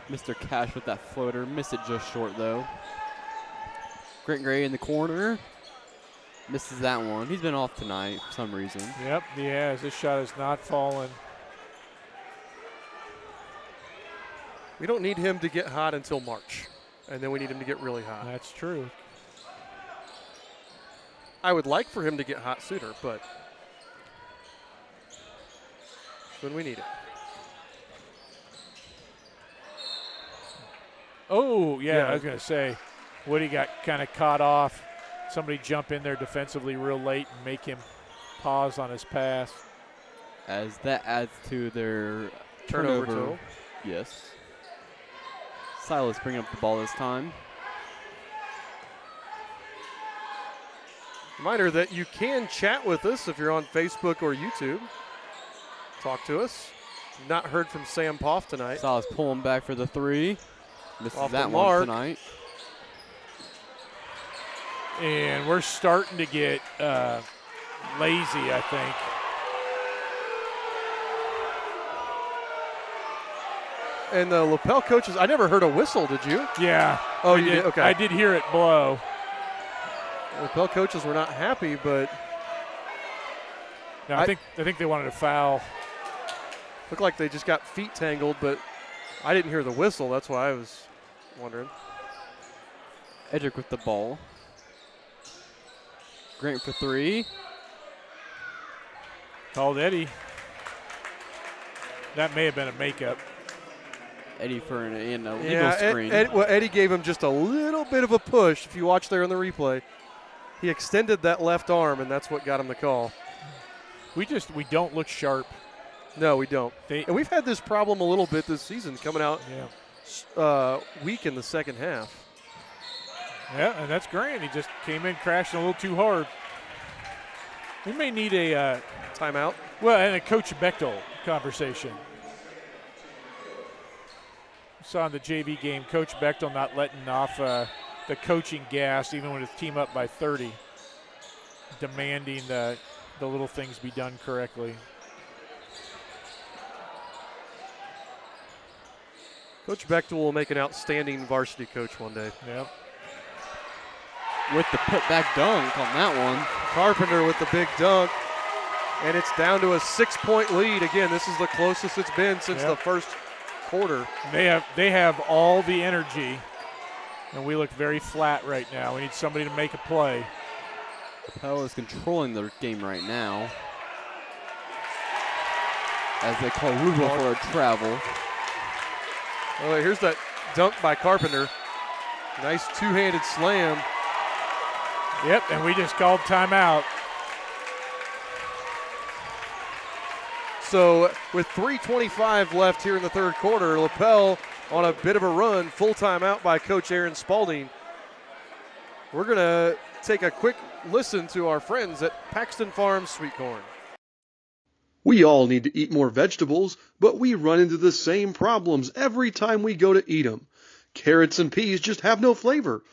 S4: Mr. Cash with that floater. Missed it just short, though. Grant Gray in the corner. Misses that one. He's been off tonight for some reason.
S2: Yep, he has. This shot has not fallen.
S1: We don't need him to get hot until March, and then we need him to get really hot.
S2: That's true.
S1: I would like for him to get hot sooner, but when we need it.
S2: Oh, yeah, I was going to say, Woody got kind of caught off. Somebody jump in there defensively real late and make him pause on his pass.
S4: As that adds to their
S1: Turnover total.
S4: Yes. Silas bringing up the ball this time.
S1: Reminder that you can chat with us if you're on Facebook or YouTube. Talk to us. Not heard from Sam Poff tonight.
S4: Silas pulling back for the three. Misses
S1: Off
S4: that
S1: the
S4: one
S1: mark.
S4: tonight.
S2: And we're starting to get lazy, I think.
S1: And the Lapel coaches, I never heard a whistle, did you?
S2: Yeah.
S1: Oh,
S2: I
S1: you did? Okay.
S2: I did hear it blow.
S1: Lapel coaches were not happy, but
S2: No, I think they wanted a foul.
S1: looked like they just got feet tangled, but I didn't hear the whistle. That's why I was wondering.
S4: Edric with the ball. Grant for three.
S2: Called Eddie. That may have been a makeup.
S4: Eddie for an illegal screen.
S1: Eddie gave him just a little bit of a push. If you watch there in the replay, he extended that left arm, and that's what got him the call.
S2: We don't look sharp.
S1: No, we don't. And we've had this problem a little bit this season, coming out weak in the second half.
S2: Yeah, and that's Grant. He just came in crashing a little too hard. We may need a
S1: timeout.
S2: Well, and a Coach Bechtel conversation. Saw in the JV game, Coach Bechtel not letting off the coaching gas, even with his team up by 30, demanding the little things be done correctly.
S1: Coach Bechtel will make an outstanding varsity coach one day.
S2: Yep.
S4: With the putback dunk on that one.
S1: Carpenter with the big dunk. And it's down to a 6-point lead. Again, this is the closest it's been since the first quarter.
S2: They have all the energy, and we look very flat right now. We need somebody to make a play.
S4: Lapel is controlling their game right now. As they call Rubel for a travel.
S1: Oh, here's that dunk by Carpenter. Nice two-handed slam.
S2: Yep, and we just called timeout.
S1: So with 3:25 left here in the third quarter, Lapel on a bit of a run, full timeout by Coach Aaron Spalding. We're going to take a quick listen to our friends at Paxton Farms Sweet Corn. We all need to eat more vegetables, but we run into the same problems every time we go to eat them. Carrots and peas just have no flavor.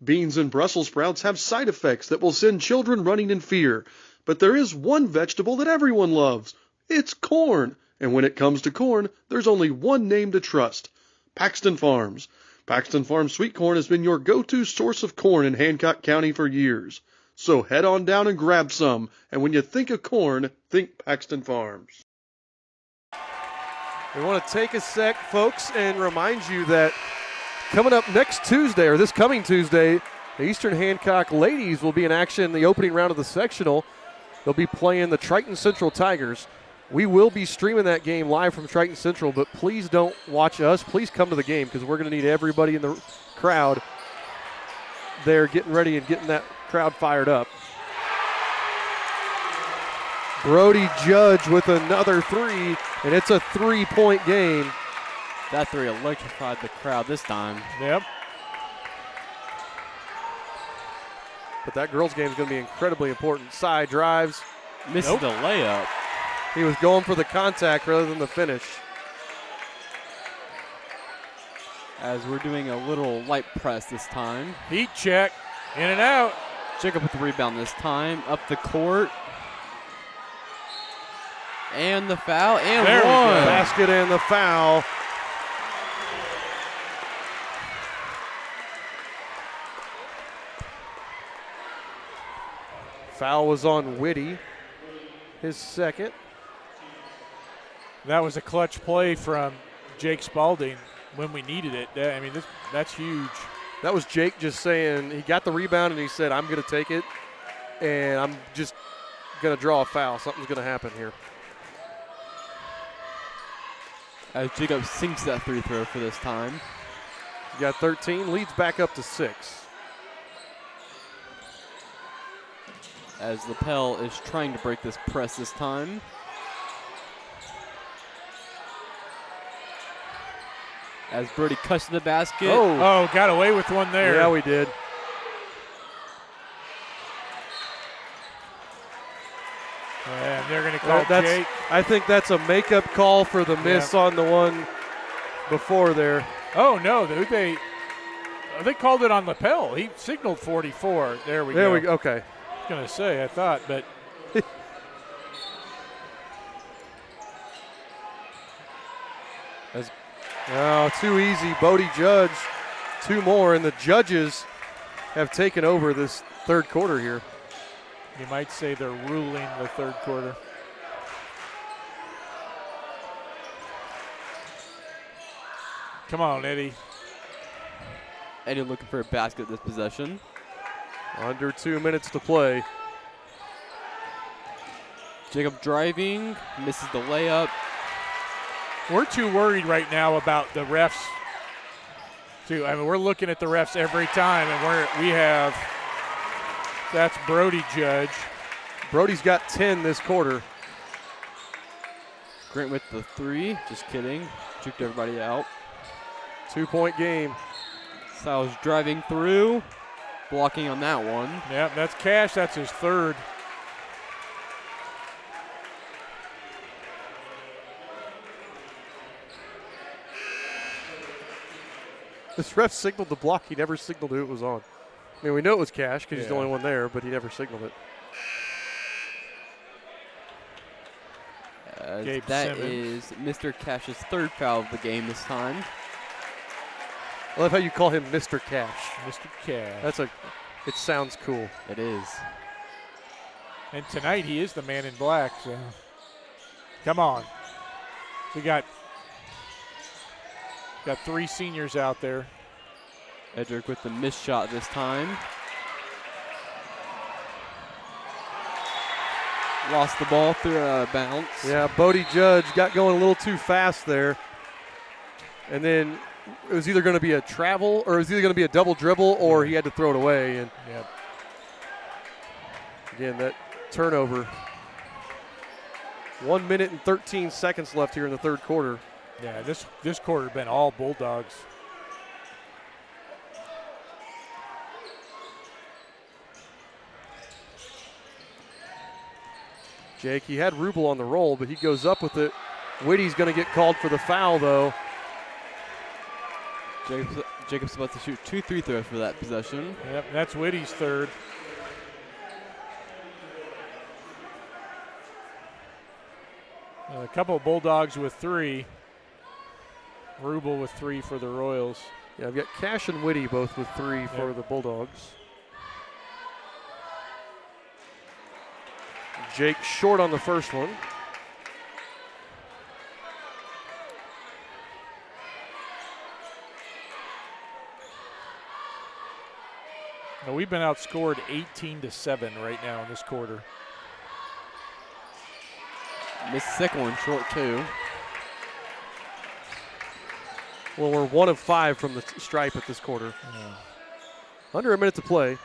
S1: Beans and Brussels sprouts have side effects that will send children running in fear. But there is one vegetable that everyone loves. It's corn. And when it comes to corn, there's only one name to trust. Paxton Farms. Paxton Farms Sweet Corn has been your go-to source of corn in Hancock County for years. So head on down and grab some. And when you think of corn, think Paxton Farms. We want to take a sec, folks, and remind you that coming up next Tuesday, or this coming Tuesday, The Eastern Hancock ladies will be in action in the opening round of the sectional. They'll be playing the Triton Central Tigers. We will be streaming that game live from Triton Central, but please don't watch us. Please come to the game because we're going to need everybody in the crowd there getting ready and getting that crowd fired up. Brody Judge with another three, and it's a 3-point game.
S4: That three electrified the crowd this time.
S2: Yep.
S1: But that girls' game is going to be incredibly important. Side drives.
S4: Misses the layup.
S1: He was going for the contact rather than the finish.
S4: As we're doing a little light press this time.
S2: Heat check. In and out.
S4: Jacob with the rebound this time. Up the court. And the foul. And
S2: There we go.
S4: one.
S1: Basket and the foul. Foul was on Whitty. His second.
S2: That was a clutch play from Jake Spalding when we needed it. I mean, that's huge.
S1: That was Jake just saying he got the rebound and he said, I'm going to take it and I'm just going to draw a foul. Something's going to happen here.
S4: As Jacob sinks that free throw for this time.
S1: You got 13, leads back up to 6.
S4: As Lapel is trying to break this press this time. As Brody cuts to the basket.
S2: Oh, got away with one there.
S1: Yeah, we did.
S2: And they're going to call Jake.
S1: I think that's a makeup call for the miss on the one before there.
S2: Oh, no. They called it on Lapel. He signaled 44. There we go.
S1: There we go. Okay.
S2: I was going to say, I thought, but.
S1: Oh, too easy. Bodie Judge, 2 more, and the judges have taken over this third quarter here.
S2: You might say they're ruling the third quarter. Come on, Eddie.
S4: Eddie looking for a basket this possession.
S1: Under 2 minutes to play.
S4: Jacob driving, misses the layup.
S2: We're too worried right now about the refs, too. I mean, we're looking at the refs every time, and we have that's Brody Judge.
S1: Brody's got 10 this quarter.
S4: Grant with the three. Just kidding. Juked everybody out.
S1: 2-point game.
S4: Styles driving through. Blocking on that one.
S2: Yep, that's Cash. That's his third.
S1: This ref signaled the block. He never signaled who it was on. I mean, we know it was Cash because he's the only one there, but he never signaled it.
S4: That is Mr. Cash's third foul of the game this time.
S1: I love how you call him Mr. Cash.
S2: Mr. Cash.
S1: It sounds cool.
S4: It is.
S2: And tonight he is the man in black. So come on. We got 3 seniors out there.
S4: Edric with the missed shot this time. Lost the ball through a bounce.
S1: Yeah, Bodie Judge got going a little too fast there. And then it was either going to be a travel or it was either going to be a double dribble or he had to throw it away. And again, that turnover. 1 minute and 13 seconds left here in the third quarter.
S2: Yeah, this quarter been all Bulldogs.
S1: Jake, he had Rubel on the roll, but he goes up with it. Whitty's going to get called for the foul, though.
S4: Jacob's about to shoot 2 free throws for that possession.
S2: Yep, that's Whitty's third. A couple of Bulldogs with 3. Rubel with 3 for the Royals.
S1: Yeah, I've got Cash and Whitty both with 3 for the Bulldogs. Jake short on the first one.
S2: Now we've been outscored 18-7 right now in this quarter.
S4: Missed the second one short, too.
S1: Well, we're 1 of 5 from the stripe at this quarter.
S2: Yeah.
S1: Under a minute to play.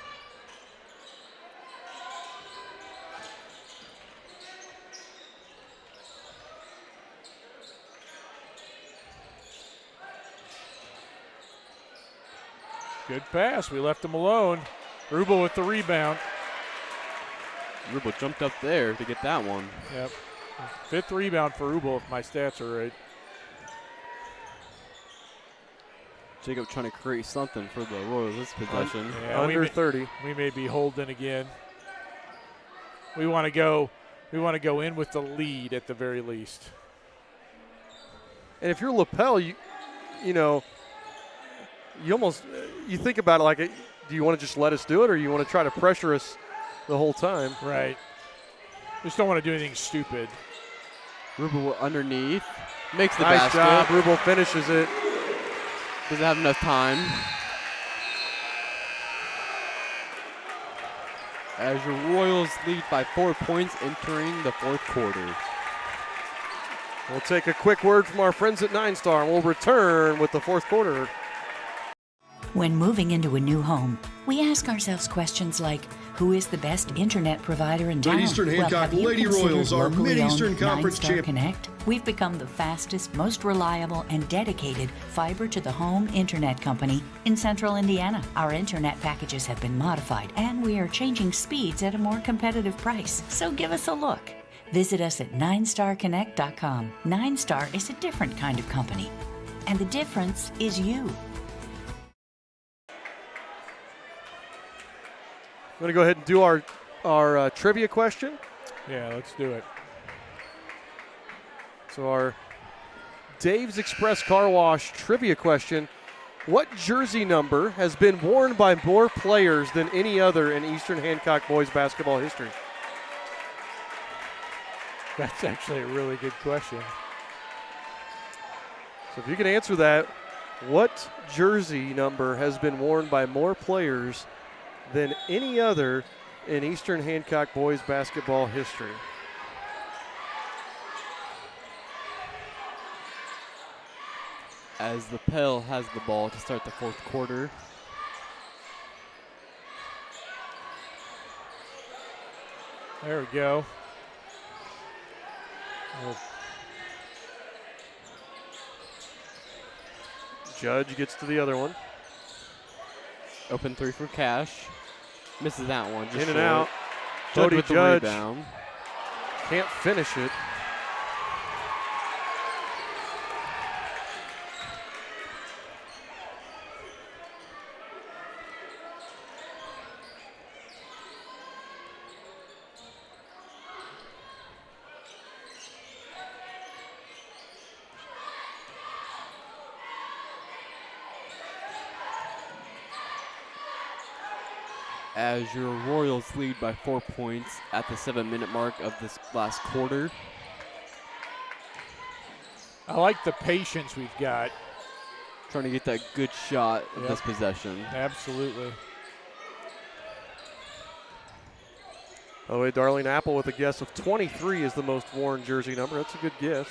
S2: Good pass. We left him alone. Rubel with the rebound.
S4: Rubel jumped up there to get that one.
S2: Yep. 5th rebound for Rubel, if my stats are right.
S4: Jacob trying to create something for the Royals this possession.
S2: Yeah,
S1: Under 30.
S2: We may be holding again. We want to go in with the lead at the very least.
S1: And if you're Lapel, you almost you think about it like, do you want to just let us do it, or you want to try to pressure us the whole time?
S2: Right. Just don't want to do anything stupid.
S4: Rubel underneath. Makes the
S1: Nice
S4: basket.
S1: job. Rubel finishes it.
S4: Doesn't have enough time. As your Royals lead by 4 points entering the 4th quarter.
S1: We'll take a quick word from our friends at 9 Star, and we'll return with the 4th quarter.
S9: When moving into a new home, we ask ourselves questions like, who is the best internet provider in town?
S6: Eastern Hancock
S9: have you
S6: Lady
S9: considered
S6: Royals are
S9: locally
S6: Mid-Eastern
S9: owned
S6: Conference
S9: 9 Star Connect? We've become the fastest, most reliable, and dedicated fiber-to-the-home internet company in Central Indiana. Our internet packages have been modified, and we are changing speeds at a more competitive price. So give us a look. Visit us at 9starconnect.com. 9 Star is a different kind of company, and the difference is you.
S1: I'm going to go ahead and do our trivia question.
S2: Yeah, let's do it.
S1: So our Dave's Express Car Wash trivia question: what jersey number has been worn by more players than any other in Eastern Hancock boys basketball history?
S2: That's actually a really good question.
S1: So if you can answer that, what jersey number has been worn by more players than any other in Eastern Hancock boys basketball history?
S4: As Lapel has the ball to start the 4th quarter.
S2: There we go.
S1: Judge gets to the other one.
S4: Open 3 for Cash. Misses that one. Just
S1: In and
S4: short.
S1: out.
S4: Judge
S1: Cody
S4: with the
S1: Judge
S4: rebound.
S1: can't finish it.
S4: As your Royals lead by 4 points at the 7-minute mark of this last quarter.
S2: I like the patience we've got.
S4: Trying to get that good shot of
S2: Yep.
S4: this possession.
S2: Absolutely.
S1: By the way, Darlene Apple with a guess of 23 is the most worn jersey number. That's a good guess.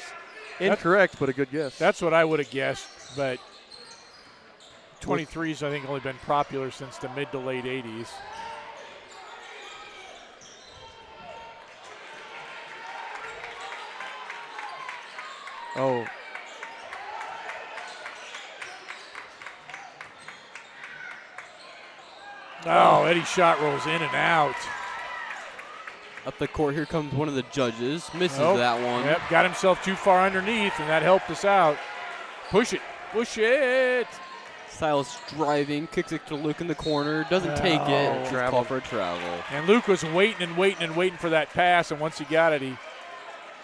S1: Incorrect, but a good guess.
S2: That's what I would have guessed, but 23's I think only been popular since the mid to late 80s.
S1: Oh.
S2: Oh, Eddie's shot rolls in and out.
S4: Up the court, here comes one of the judges. Misses
S2: Nope.
S4: that one.
S2: Yep, got himself too far underneath, and that helped us out. Push it. Push it.
S4: Silas driving, kicks it to Luke in the corner, doesn't take it. Just
S1: Travel.
S4: call for a travel.
S2: And Luke was waiting and waiting and waiting for that pass, and once he got it, he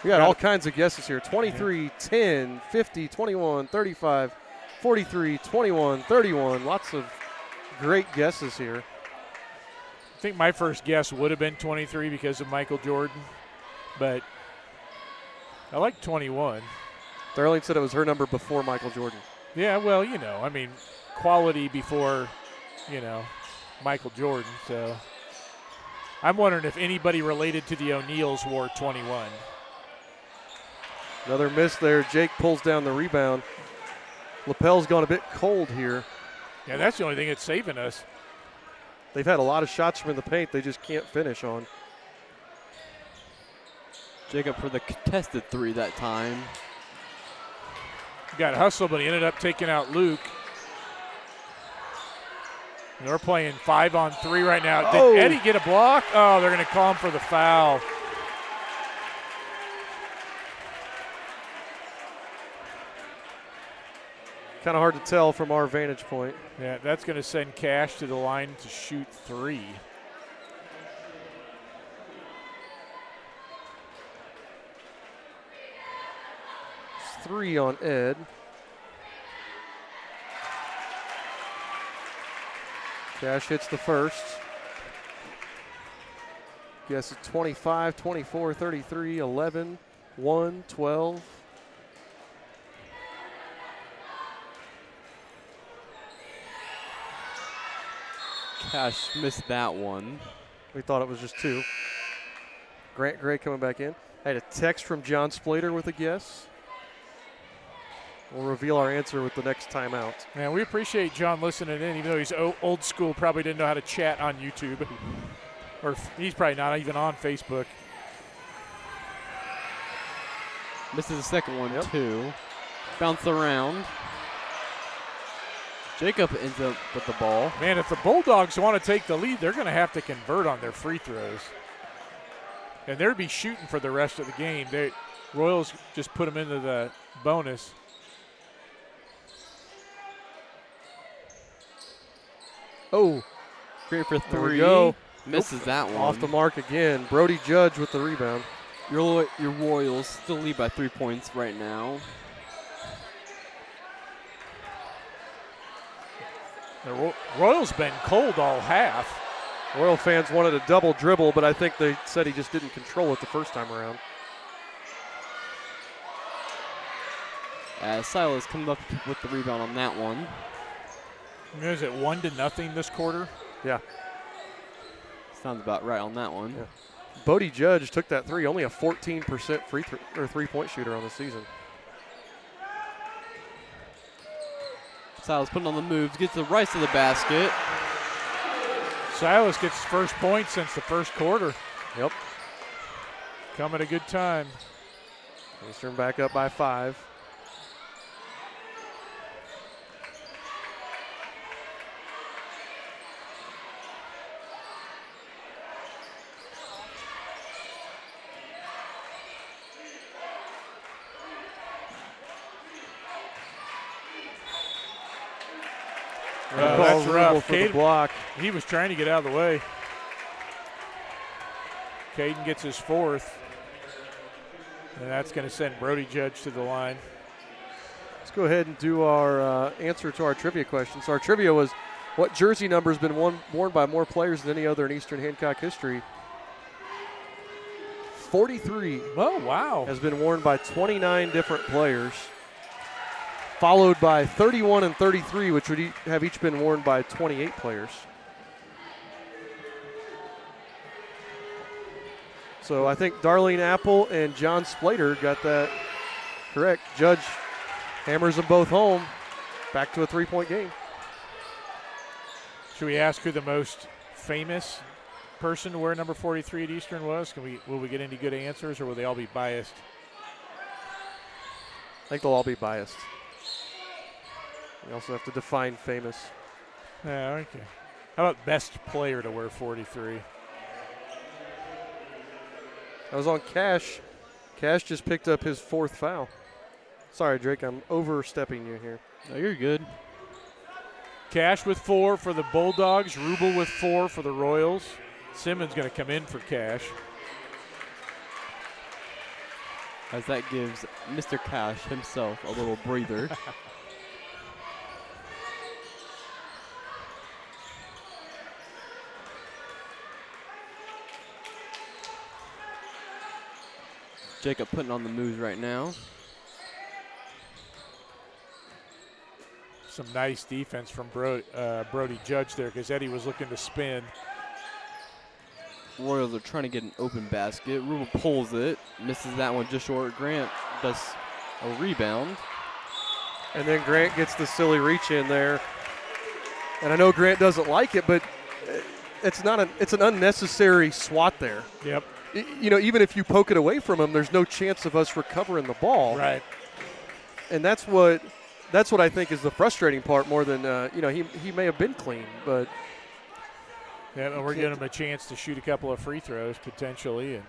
S1: We got all kinds of guesses here. 23, 10, 50, 21, 35, 43, 21, 31. Lots of great guesses here.
S2: I think my first guess would have been 23 because of Michael Jordan, but I like 21.
S1: Darlene said it was her number before Michael Jordan.
S2: Yeah, well, you know, I mean, quality before, you know. Michael Jordan. So I'm wondering if anybody related to the O'Neills wore 21.
S1: Another miss there. Jake pulls down the rebound. Lapel's gone a bit cold here.
S2: Yeah, that's the only thing that's saving us.
S1: They've had a lot of shots from in the paint they just can't finish on.
S4: Jacob for the contested 3 that time.
S2: Got hustled, but he ended up taking out Luke. And they're playing 5-on-3 right now.
S1: Oh.
S2: Did Eddie get a block? Oh, they're going to call him for the foul.
S1: Kind of hard to tell from our vantage point.
S2: Yeah, that's going to send Cash to the line to shoot 3.
S1: It's 3 on Ed. Cash hits the first. Guess it's 25, 24, 33, 11, 1, 12.
S4: Cash missed that one.
S1: We thought it was just 2. Grant Gray coming back in. I had a text from John Splater with a guess. We'll reveal our answer with the next timeout.
S2: Man, we appreciate John listening in, even though he's old school, probably didn't know how to chat on YouTube. Or he's probably not even on Facebook.
S4: Misses the second one, too. Bounce around. Jacob ends up with the ball.
S2: Man, if the Bulldogs want to take the lead, they're going to have to convert on their free throws. And they'll be shooting for the rest of the game. Royals just put them into the bonus.
S1: Oh,
S4: Great for 3.
S1: there we go.
S4: Misses that one.
S1: Off the mark again. Brody Judge with the rebound.
S4: Your Royals still lead by 3 points right now.
S2: The Royals been cold all half.
S1: Royal fans wanted a double dribble, but I think they said he just didn't control it the first time around.
S4: Silas comes up with the rebound on that one.
S2: Is it 1-0 this quarter?
S1: Yeah.
S4: Sounds about right on that one.
S1: Yeah. Bodie Judge took that 3, only a 14% three-point shooter on the season.
S4: Silas putting on the moves, gets the right to the basket.
S2: Silas gets his first point since the first quarter.
S1: Yep.
S2: Come at a good time.
S1: Eastern back up by 5.
S2: That's rough.
S1: For the block.
S2: He was trying to get out of the way. Caden gets his 4th. And that's going to send Brody Judge to the line.
S1: Let's go ahead and do our answer to our trivia question. So our trivia was, what jersey number has been worn by more players than any other in Eastern Hancock history? 43.
S2: Oh, wow.
S1: Has been worn by 29 different players, followed by 31 and 33, which would have each been worn by 28 players. So I think Darlene Apple and John Splater got that correct. Judge hammers them both home. Back to a 3-point game.
S2: Should we ask who the most famous person to wear number 43 at Eastern was? Will we get any good answers, or will they all be biased?
S1: I think they'll all be biased. We also have to define famous.
S2: Yeah, okay. How about best player to wear 43?
S1: I was on Cash. Cash just picked up his 4th foul. Sorry, Drake, I'm overstepping you here.
S4: No, you're good.
S2: Cash with 4 for the Bulldogs. Rubel with 4 for the Royals. Simmons going to come in for Cash.
S4: As that gives Mr. Cash himself a little breather. Jacob putting on the moves right now.
S2: some nice defense from Brody Judge there because Eddie was looking to spin.
S4: Royals are trying to get an open basket. Rubel pulls it, misses that one just short. Grant does a rebound.
S1: And then Grant gets the silly reach in there. And I know Grant doesn't like it, but it's an unnecessary swat there.
S2: Yep.
S1: You know, even if you poke it away from him, there's no chance of us recovering the ball.
S2: Right.
S1: And that's what I think is the frustrating part more than, he may have been clean, but.
S2: Yeah, and we're giving him a chance to shoot a couple of free throws potentially. And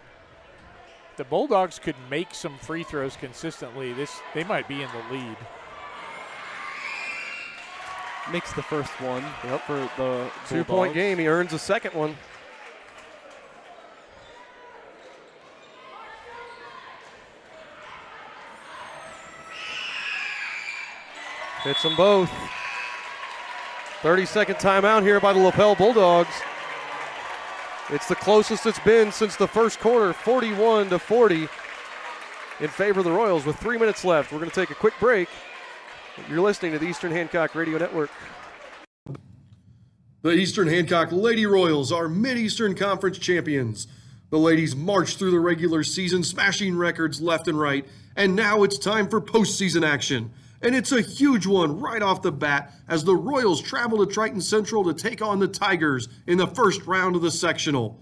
S2: the Bulldogs could make some free throws consistently. They might be in the lead.
S4: Makes the first one for the Bulldogs.
S1: 2-point game. He earns a second one. Hits them both. 30-second timeout here by the Lapel Bulldogs. It's the closest it's been since the first quarter, 41-40 in favor of the Royals with 3 minutes left. We're going to take a quick break. You're listening to the Eastern Hancock Radio Network.
S10: The Eastern Hancock Lady Royals are Mid-Eastern Conference champions. The ladies marched through the regular season, smashing records left and right, and now it's time for postseason action. And it's a huge one right off the bat as the Royals travel to Triton Central to take on the Tigers in the first round of the sectional.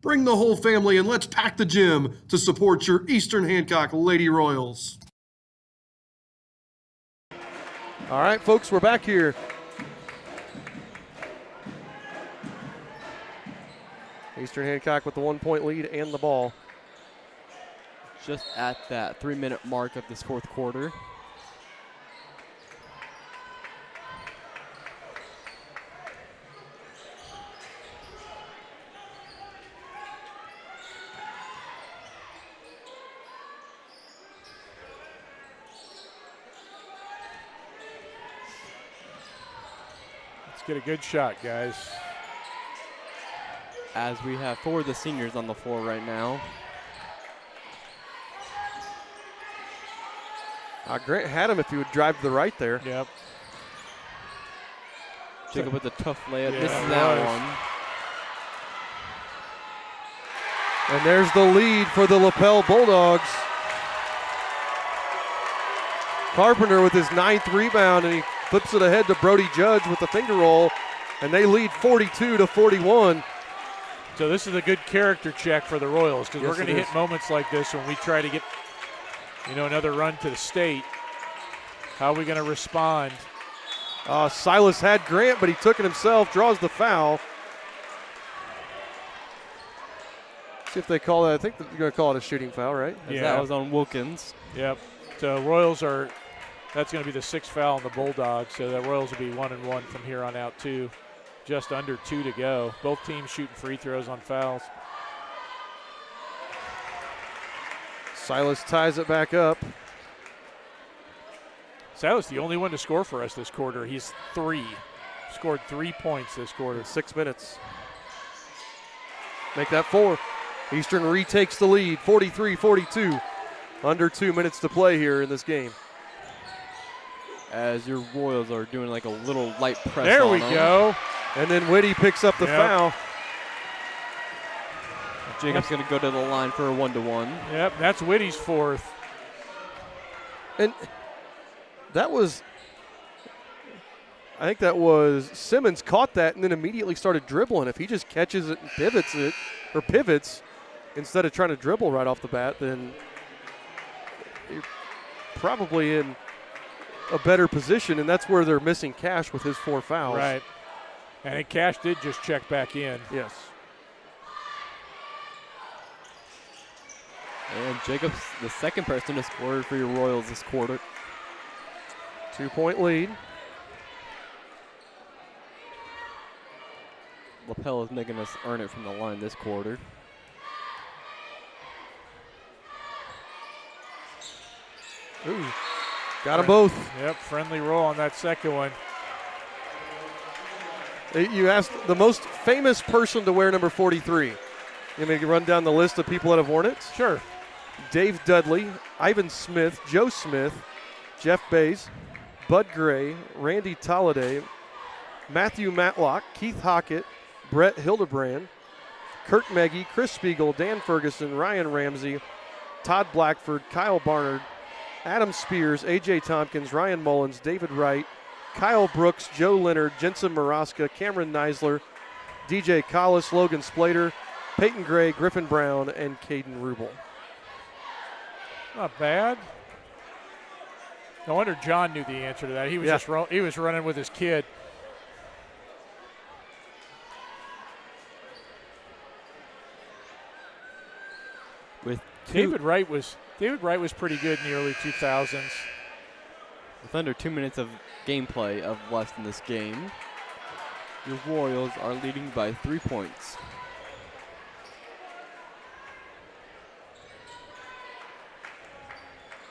S10: Bring the whole family and let's pack the gym to support your Eastern Hancock Lady Royals.
S1: All right, folks, we're back here. Eastern Hancock with the 1-point lead and the ball.
S4: Just at that 3-minute mark of this fourth quarter.
S2: Let's get a good shot, guys.
S4: As we have 4 of the seniors on the floor right now.
S1: Grant had him if he would drive to the right there.
S2: Yep.
S4: Jacob with a tough layup, misses
S2: it
S4: that
S2: was.
S4: one.
S1: And there's the lead for the Lapel Bulldogs. Carpenter with his 9th rebound, and he flips it ahead to Brody Judge with the finger roll, and they lead 42-41.
S2: So this is a good character check for the Royals because we're going to hit moments like this when we try to get, another run to the state. How are we going to respond?
S1: Silas had Grant, but he took it himself, draws the foul. See if they call that. I think you're going to call it a shooting foul, right?
S4: Yeah. That was on Wilkins.
S2: Yep. So Royals that's going to be the 6th foul on the Bulldogs. So the Royals will be 1-1 from here on out too. Just under 2 to go. Both teams shooting free throws on fouls.
S1: Silas ties it back up.
S2: Silas the only one to score for us this quarter. He's 3. Scored 3 points this quarter.
S1: In 6 minutes. Make that 4. Eastern retakes the lead, 43-42. Under 2 minutes to play here in this game.
S4: As your Royals are doing like a little light press
S2: there
S4: on
S2: we
S4: them.
S2: go.
S1: And then Whitty picks up the foul.
S4: Jacob's going to go to the line for a 1-to-1.
S2: Yep, that's Whitty's 4th.
S1: And I think that was Simmons caught that and then immediately started dribbling. If he just catches it and pivots instead of trying to dribble right off the bat, then you're probably in a better position, and that's where they're missing Cash with his 4 fouls.
S2: Right. And Cash did just check back in.
S1: Yes.
S4: And Jacob's the second person to score for your Royals this quarter.
S1: 2-point lead.
S4: Lapel is making us earn it from the line this quarter.
S1: Ooh, got them both.
S2: Yep, friendly roll on that second one.
S1: You asked the most famous person to wear number 43. You may run down the list of people that have worn it?
S2: Sure.
S1: Dave Dudley, Ivan Smith, Joe Smith, Jeff Bays, Bud Gray, Randy Tolliday, Matthew Matlock, Keith Hockett, Brett Hildebrand, Kirk Meggie, Chris Spiegel, Dan Ferguson, Ryan Ramsey, Todd Blackford, Kyle Barnard, Adam Spears, A.J. Tompkins, Ryan Mullins, David Wright, Kyle Brooks, Joe Leonard, Jensen Maraska, Cameron Neisler, DJ Collis, Logan Splater, Peyton Gray, Griffin Brown, and Caden Rubel.
S2: Not bad. No wonder John knew the answer to that. He was he was running with his kid. David Wright was pretty good in the early 2000s.
S4: With under 2 minutes of gameplay left in this game, your Royals are leading by 3 points.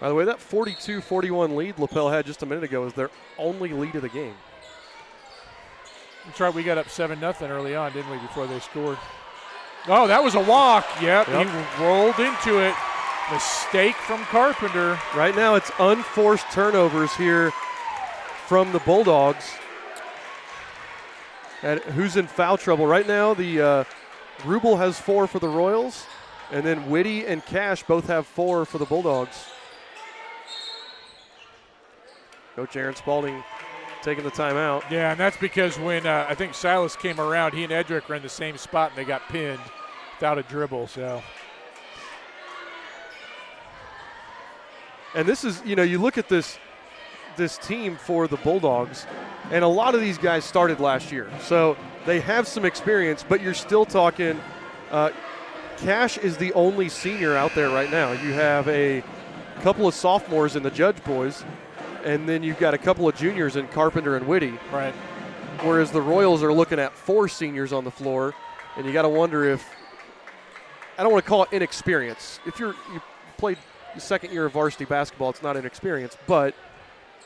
S1: By the way, that 42-41 lead Lapel had just a minute ago is their only lead of the game.
S2: That's right, we got up 7-0 early on, didn't we, before they scored? Oh, that was a walk. Yep. He rolled into it. Mistake from Carpenter.
S1: Right now it's unforced turnovers here from the Bulldogs. And who's in foul trouble? Right now the Rubel has 4 for the Royals, and then Whitty and Cash both have 4 for the Bulldogs. Coach Aaron Spalding taking the timeout.
S2: Yeah, and that's because when I think Silas came around, he and Edric were in the same spot, and they got pinned without a dribble. So,
S1: and this is, you look at this team for the Bulldogs, and a lot of these guys started last year, so they have some experience. But you're still talking. Cash is the only senior out there right now. You have a couple of sophomores in the Judge boys. And then you've got a couple of juniors in Carpenter and Whitty.
S2: Right.
S1: Whereas the Royals are looking at 4 seniors on the floor, and you got to wonder if, I don't want to call it inexperience. If you played the second year of varsity basketball, it's not inexperience, but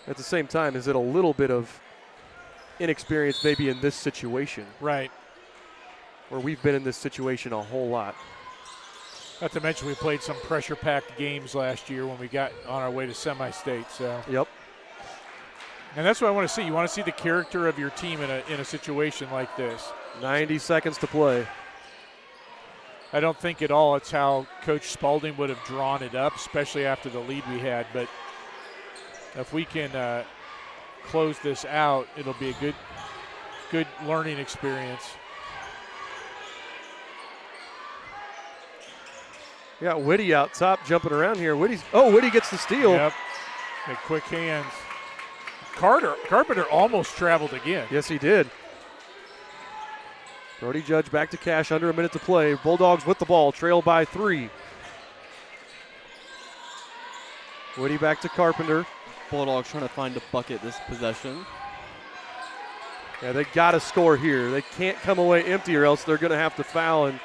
S1: at the same time, is it a little bit of inexperience maybe in this situation?
S2: Right.
S1: Where we've been in this situation a whole lot.
S2: Not to mention we played some pressure-packed games last year when we got on our way to semi-state. So.
S1: Yep.
S2: And that's what I want to see. You want to see the character of your team in a situation like this.
S1: 90 seconds to play.
S2: I don't think at all it's how Coach Spalding would have drawn it up, especially after the lead we had. But if we can close this out, it'll be a good learning experience.
S1: Yeah, Whitty out top jumping around here. Whitty gets the steal.
S2: Yep. Make quick hands. Carpenter almost traveled again.
S1: Yes, he did. Brody Judge back to Cash, under a minute to play. Bulldogs with the ball, trail by 3. Whitty back to Carpenter.
S4: Bulldogs trying to find a bucket this possession.
S1: Yeah, they got to score here. They can't come away empty or else they're going to have to foul and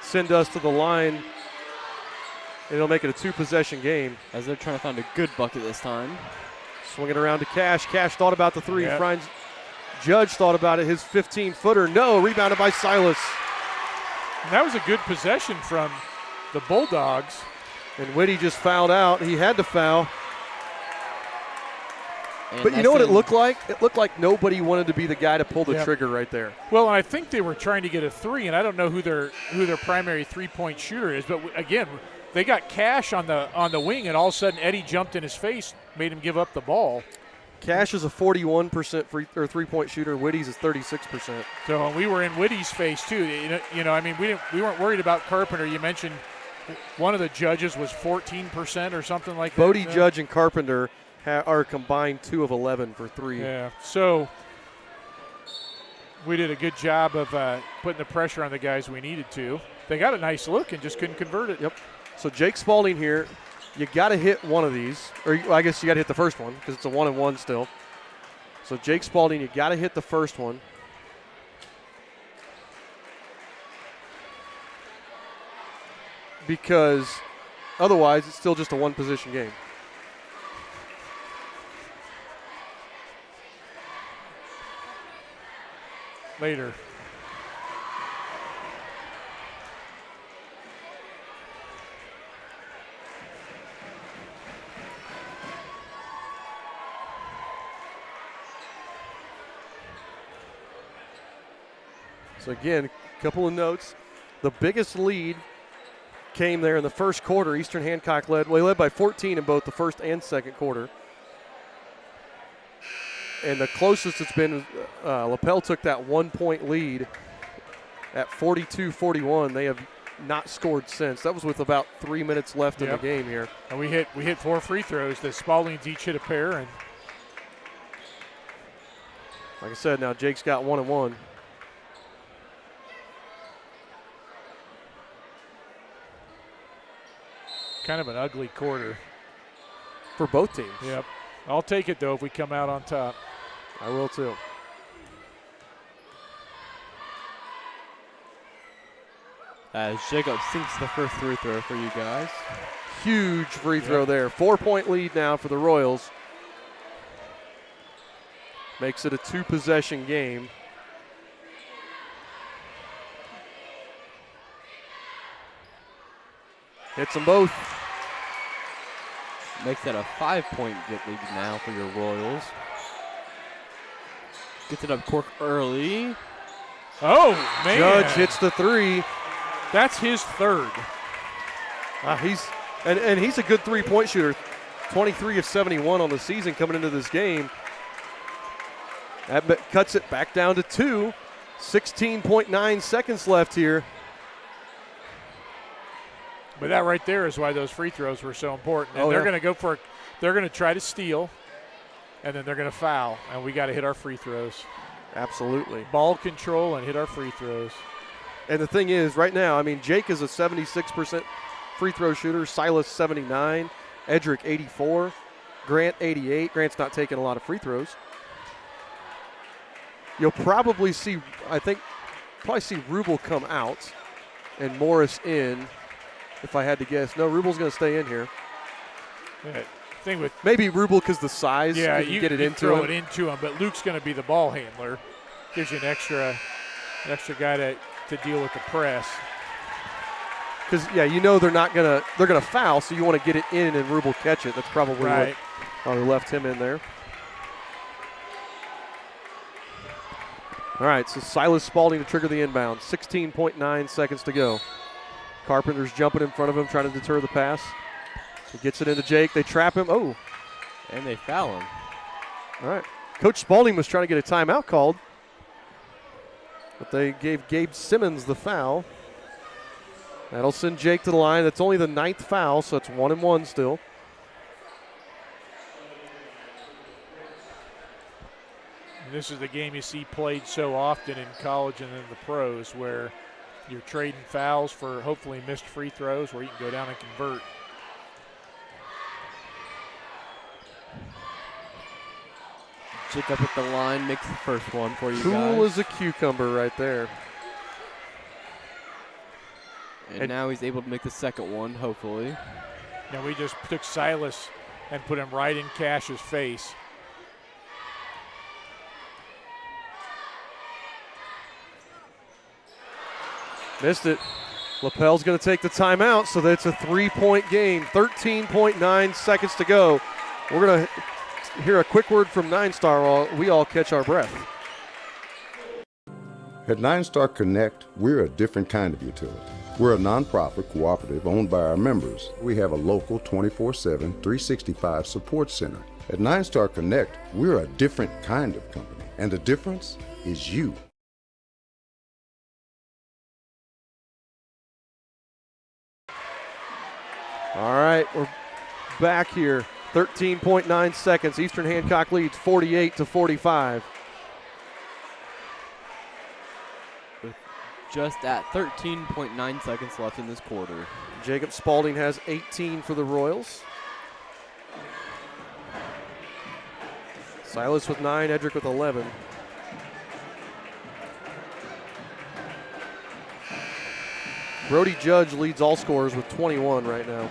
S1: send us to the line. It'll make it a 2-possession game.
S4: As they're trying to find a good bucket this time.
S1: Swinging around to Cash. Cash thought about the 3.
S2: Yep.
S1: Judge thought about it. His 15-footer. No, rebounded by Silas.
S2: And that was a good possession from the Bulldogs.
S1: And Whitty just fouled out. He had to foul.
S4: And
S1: but you know what it looked like? It looked like nobody wanted to be the guy to pull the trigger right there.
S2: Well, I think they were trying to get a 3, and I don't know who their primary 3-point shooter is. But again, they got Cash on the wing, and all of a sudden Eddie jumped in his face, made him give up the ball.
S1: Cash is a 41% 3-point shooter. Whitty's is 36%.
S2: So we were in Whitty's face too. We weren't worried about Carpenter. You mentioned one of the judges was 14% or something like that.
S1: Bodie, Judge, and Carpenter are combined 2 of 11 for 3.
S2: Yeah. So we did a good job of putting the pressure on the guys we needed to. They got a nice look and just couldn't convert it.
S1: Yep. So Jake Spalding here, you got to hit one of these. Or I guess you got to hit the first one because it's a 1-and-1 still. So Jake Spalding, you got to hit the first one. Because otherwise it's still just a 1-position game.
S2: Later.
S1: So again, a couple of notes. The biggest lead came there in the first quarter. Eastern Hancock led by 14 in both the first and second quarter. And the closest it's been, Lapel took that 1 point lead at 42-41. They have not scored since. That was with about 3 minutes left in the game here.
S2: And we hit 4 free throws. The Spaldings each hit a pair. And
S1: like I said, now Jake's got 1 and 1.
S2: Kind of an ugly quarter
S1: for both teams.
S2: Yep. I'll take it, though, if we come out on top.
S1: I will, too.
S4: As Jacob sinks the first free throw for you guys.
S1: Huge free throw there. 4 point lead now for the Royals. Makes it a 2-possession game. Hits them both.
S4: Makes that a 5-point lead now for your Royals. Gets it up court early.
S2: Oh, man.
S1: Judge hits the 3.
S2: That's his third.
S1: He's a good 3-point shooter. 23 of 71 on the season coming into this game. That cuts it back down to 2. 16.9 seconds left here.
S2: But that right there is why those free throws were so important. And they're going to go for they're going to try to steal, and then they're going to foul, and we got to hit our free throws.
S1: Absolutely.
S2: Ball control and hit our free throws.
S1: And the thing is, right now, I mean, Jake is a 76% free throw shooter, Silas 79, Edric 84, Grant 88. Grant's not taking a lot of free throws. You'll probably see, see Rubel come out and Morris in, if I had to guess. No, Rubel's going to stay in here.
S2: Yeah, thing with
S1: maybe Rubel because the size.
S2: Yeah,
S1: you get it into
S2: throw
S1: him.
S2: it into him, but Luke's going to be the ball handler. Gives you an extra guy to deal with the press.
S1: Because they're gonna foul, so you want to get it in and Rubel catch it. That's probably
S2: right.
S1: What left him in there. All right, so Silas Spalding to trigger the inbound. 16.9 seconds to go. Carpenter's jumping in front of him, trying to deter the pass. He gets it into Jake. They trap him. Oh.
S4: And they foul him.
S1: All right. Coach Spalding was trying to get a timeout called, but they gave Gabe Simmons the foul. That'll send Jake to the line. That's only the 9th foul, so it's 1 and 1 still.
S2: And this is the game you see played so often in college and in the pros, where you're trading fouls for hopefully missed free throws where you can go down and convert.
S4: Jacob at the line makes the first one for you guys.
S1: Cool as a cucumber right there.
S4: And now he's able to make the second one, hopefully.
S2: Now we just took Silas and put him right in Cash's face.
S1: Missed it. Lapel's going to take the timeout, so that's a 3-point game. 13.9 seconds to go. We're going to hear a quick word from 9-Star while we all catch our breath.
S5: At 9-Star Connect, we're a different kind of utility. We're a nonprofit cooperative owned by our members. We have a local 24/7, 365 support center. At 9-Star Connect, we're a different kind of company, and the difference is you.
S1: All right, we're back here. 13.9 seconds. Eastern Hancock leads 48-45.
S4: With just at 13.9 seconds left in this quarter.
S1: Jacob Spalding has 18 for the Royals. Silas with 9, Edric with 11. Brody Judge leads all scorers with 21 right now.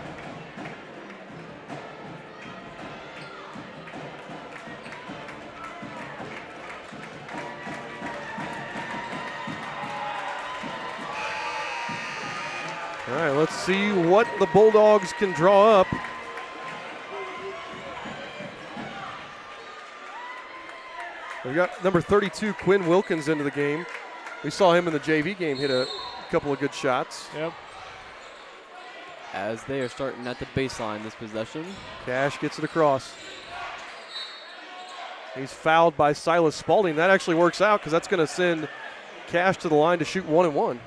S1: All right, let's see what the Bulldogs can draw up. We've got number 32, Quinn Wilkins, into the game. We saw him in the JV game hit a couple of good shots.
S2: Yep.
S4: As they are starting at the baseline this possession.
S1: Cash gets it across. He's fouled by Silas Spalding. That actually works out because that's going to send Cash to the line to shoot 1-1.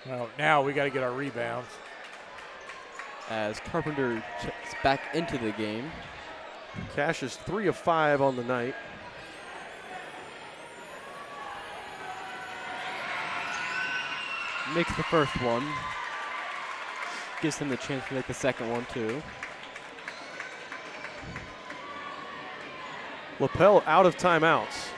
S2: Well, now we got to get our rebounds.
S4: As Carpenter checks back into the game.
S1: Cash is 3 of 5 on the night.
S4: Makes the first one. Gives him the chance to make the second one too.
S1: Lapel out of timeouts.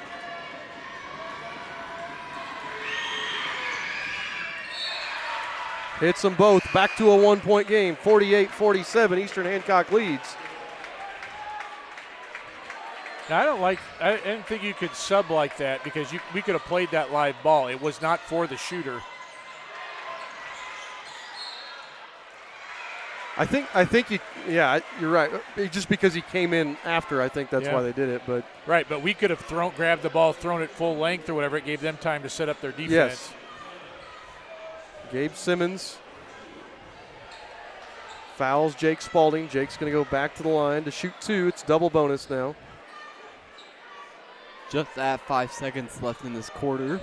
S1: Hits them both. Back to a 1-point game. 48-47. Eastern Hancock leads.
S2: Now, I didn't think you could sub like that because we could have played that live ball. It was not for the shooter.
S1: I think you're right. Just because he came in after, I think that's why they did it. But
S2: right, but we could have grabbed the ball, thrown it full length or whatever. It gave them time to set up their defense.
S1: Yes. Gabe Simmons fouls Jake Spalding. Jake's going to go back to the line to shoot 2. It's double bonus now.
S4: Just at 5 seconds left in this quarter.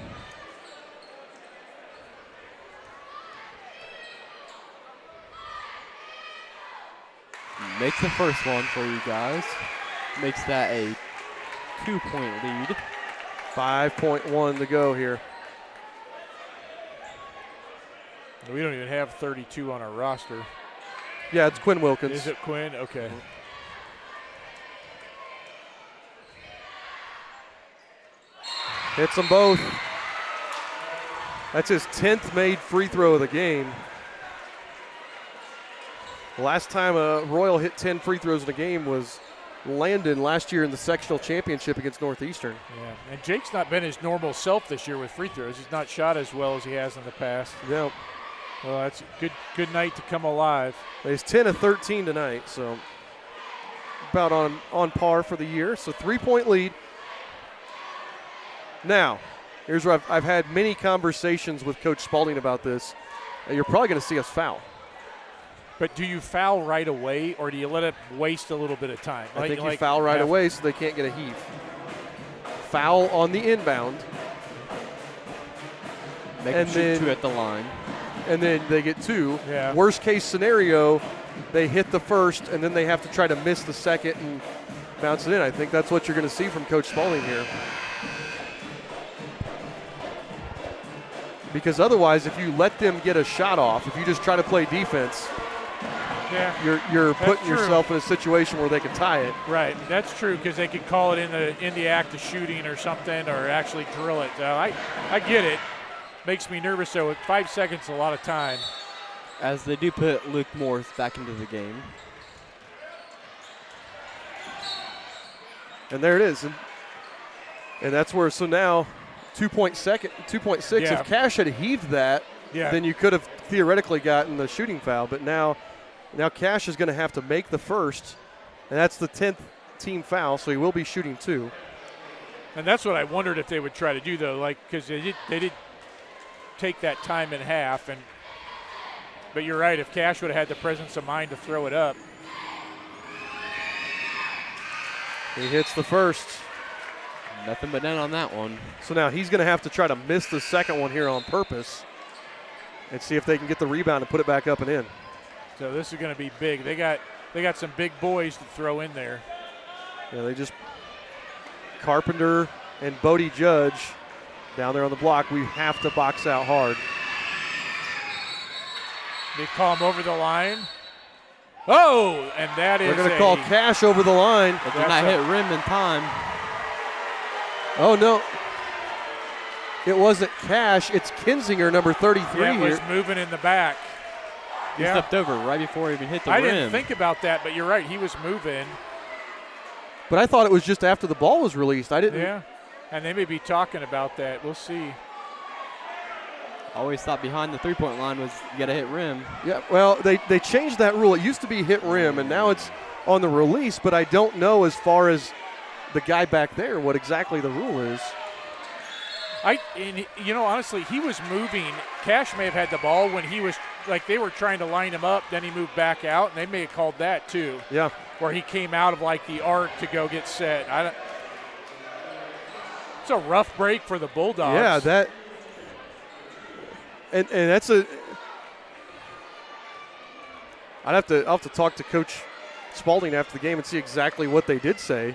S4: Makes the first one for you guys. Makes that a 2-point lead.
S1: 5.1 to go here.
S2: We don't even have 32 on our roster.
S1: Yeah, it's Quinn Wilkins.
S2: Is it Quinn? Okay.
S1: Hits them both. That's his 10th made free throw of the game. The last time a Royal hit 10 free throws in a game was Landon last year in the sectional championship against Northeastern.
S2: Yeah, and Jake's not been his normal self this year with free throws. He's not shot as well as he has in the past.
S1: Yep.
S2: Well, that's a good night to come alive.
S1: He's 10 of 13 tonight, so about on par for the year. So 3-point lead. Now, here's where I've had many conversations with Coach Spalding about this. You're probably going to see us foul.
S2: But do you foul right away, or do you let it waste a little bit of time?
S1: I think you foul right away so they can't get a heave. Foul on the inbound.
S4: Make them shoot 2 at the line.
S1: And then they get 2.
S2: Yeah.
S1: Worst case scenario, they hit the first, and then they have to try to miss the second and bounce it in. I think that's what you're going to see from Coach Spalding here. Because otherwise, if you let them get a shot off, if you just try to play defense, you're putting yourself in a situation where they can tie it.
S2: Right, that's true, because they could call it in the act of shooting or something, or actually drill it. I get it. Makes me nervous, though. With 5 seconds, a lot of time.
S4: As they do put Luke Morris back into the game.
S1: And there it is. And that's where, so now 2.6.
S2: Yeah.
S1: If Cash had heaved that, then you could have theoretically gotten the shooting foul. But now Cash is going to have to make the first, and that's the 10th team foul, so he will be shooting 2.
S2: And that's what I wondered if they would try to do, though, because they did take that time in half. But you're right, if Cash would have had the presence of mind to throw it up.
S1: He hits the first.
S4: Nothing but net on that one.
S1: So now he's going to have to try to miss the second one here on purpose and see if they can get the rebound and put it back up and in.
S2: So this is going to be big. They got some big boys to throw in there.
S1: Yeah, they just Carpenter and Bodie Judge down there on the block. We have to box out hard.
S2: They call him over the line. Oh, and that is
S1: They're going to call Cash over the line.
S4: It did not hit rim in time.
S1: Oh, no. It wasn't Cash. It's Kinzinger, number 33
S2: yeah,
S1: here.
S2: was moving in the back.
S4: He stepped over right before he even hit the rim.
S2: I didn't think about that, but you're right. He was moving.
S1: But I thought it was just after the ball was released. I didn't.
S2: Yeah, and they may be talking about that. We'll see.
S4: Always thought behind the three-point line was you got to hit rim.
S1: Yeah, well, they changed that rule. It used to be hit rim, and now it's on the release, but I don't know as far as the guy back there what exactly the rule is.
S2: Honestly, he was moving. Cash may have had the ball when he was, like, they were trying to line him up, then he moved back out, and they may have called that too.
S1: Yeah.
S2: Where he came out of, like, the arc to go get set. It's a rough break for the Bulldogs.
S1: Yeah, that – and that's a – I'll have to talk to Coach Spalding after the game and see exactly what they did say.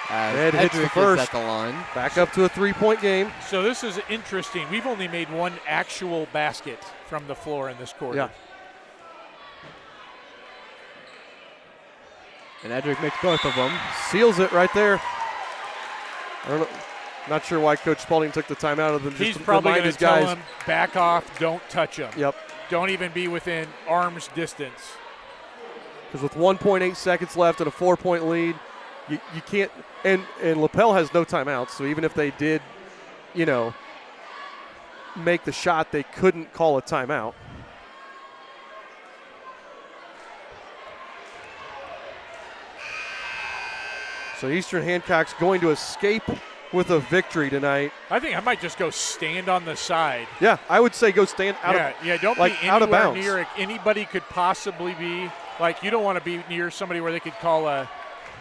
S1: Ed hits the first.
S4: At the line.
S1: Back up to a 3-point game.
S2: So this is interesting. We've only made one actual basket from the floor in this quarter.
S1: Yeah.
S4: And Edric makes both of them.
S1: Seals it right there. I don't know. Not sure why Coach Spalding took the timeout of them.
S2: He's probably going to tell him, back off, don't touch him.
S1: Yep.
S2: Don't even be within arm's distance.
S1: Because with 1.8 seconds left and a 4-point lead, you can't – and Lapel has no timeouts, so even if they did, make the shot, they couldn't call a timeout. So Eastern Hancock's going to escape with a victory tonight.
S2: I think I might just go stand on the side.
S1: Yeah, I would say go stand out
S2: don't
S1: like
S2: be
S1: out of
S2: anywhere
S1: bounds.
S2: near anybody could possibly be. Like, you don't want to be near somebody where they could call a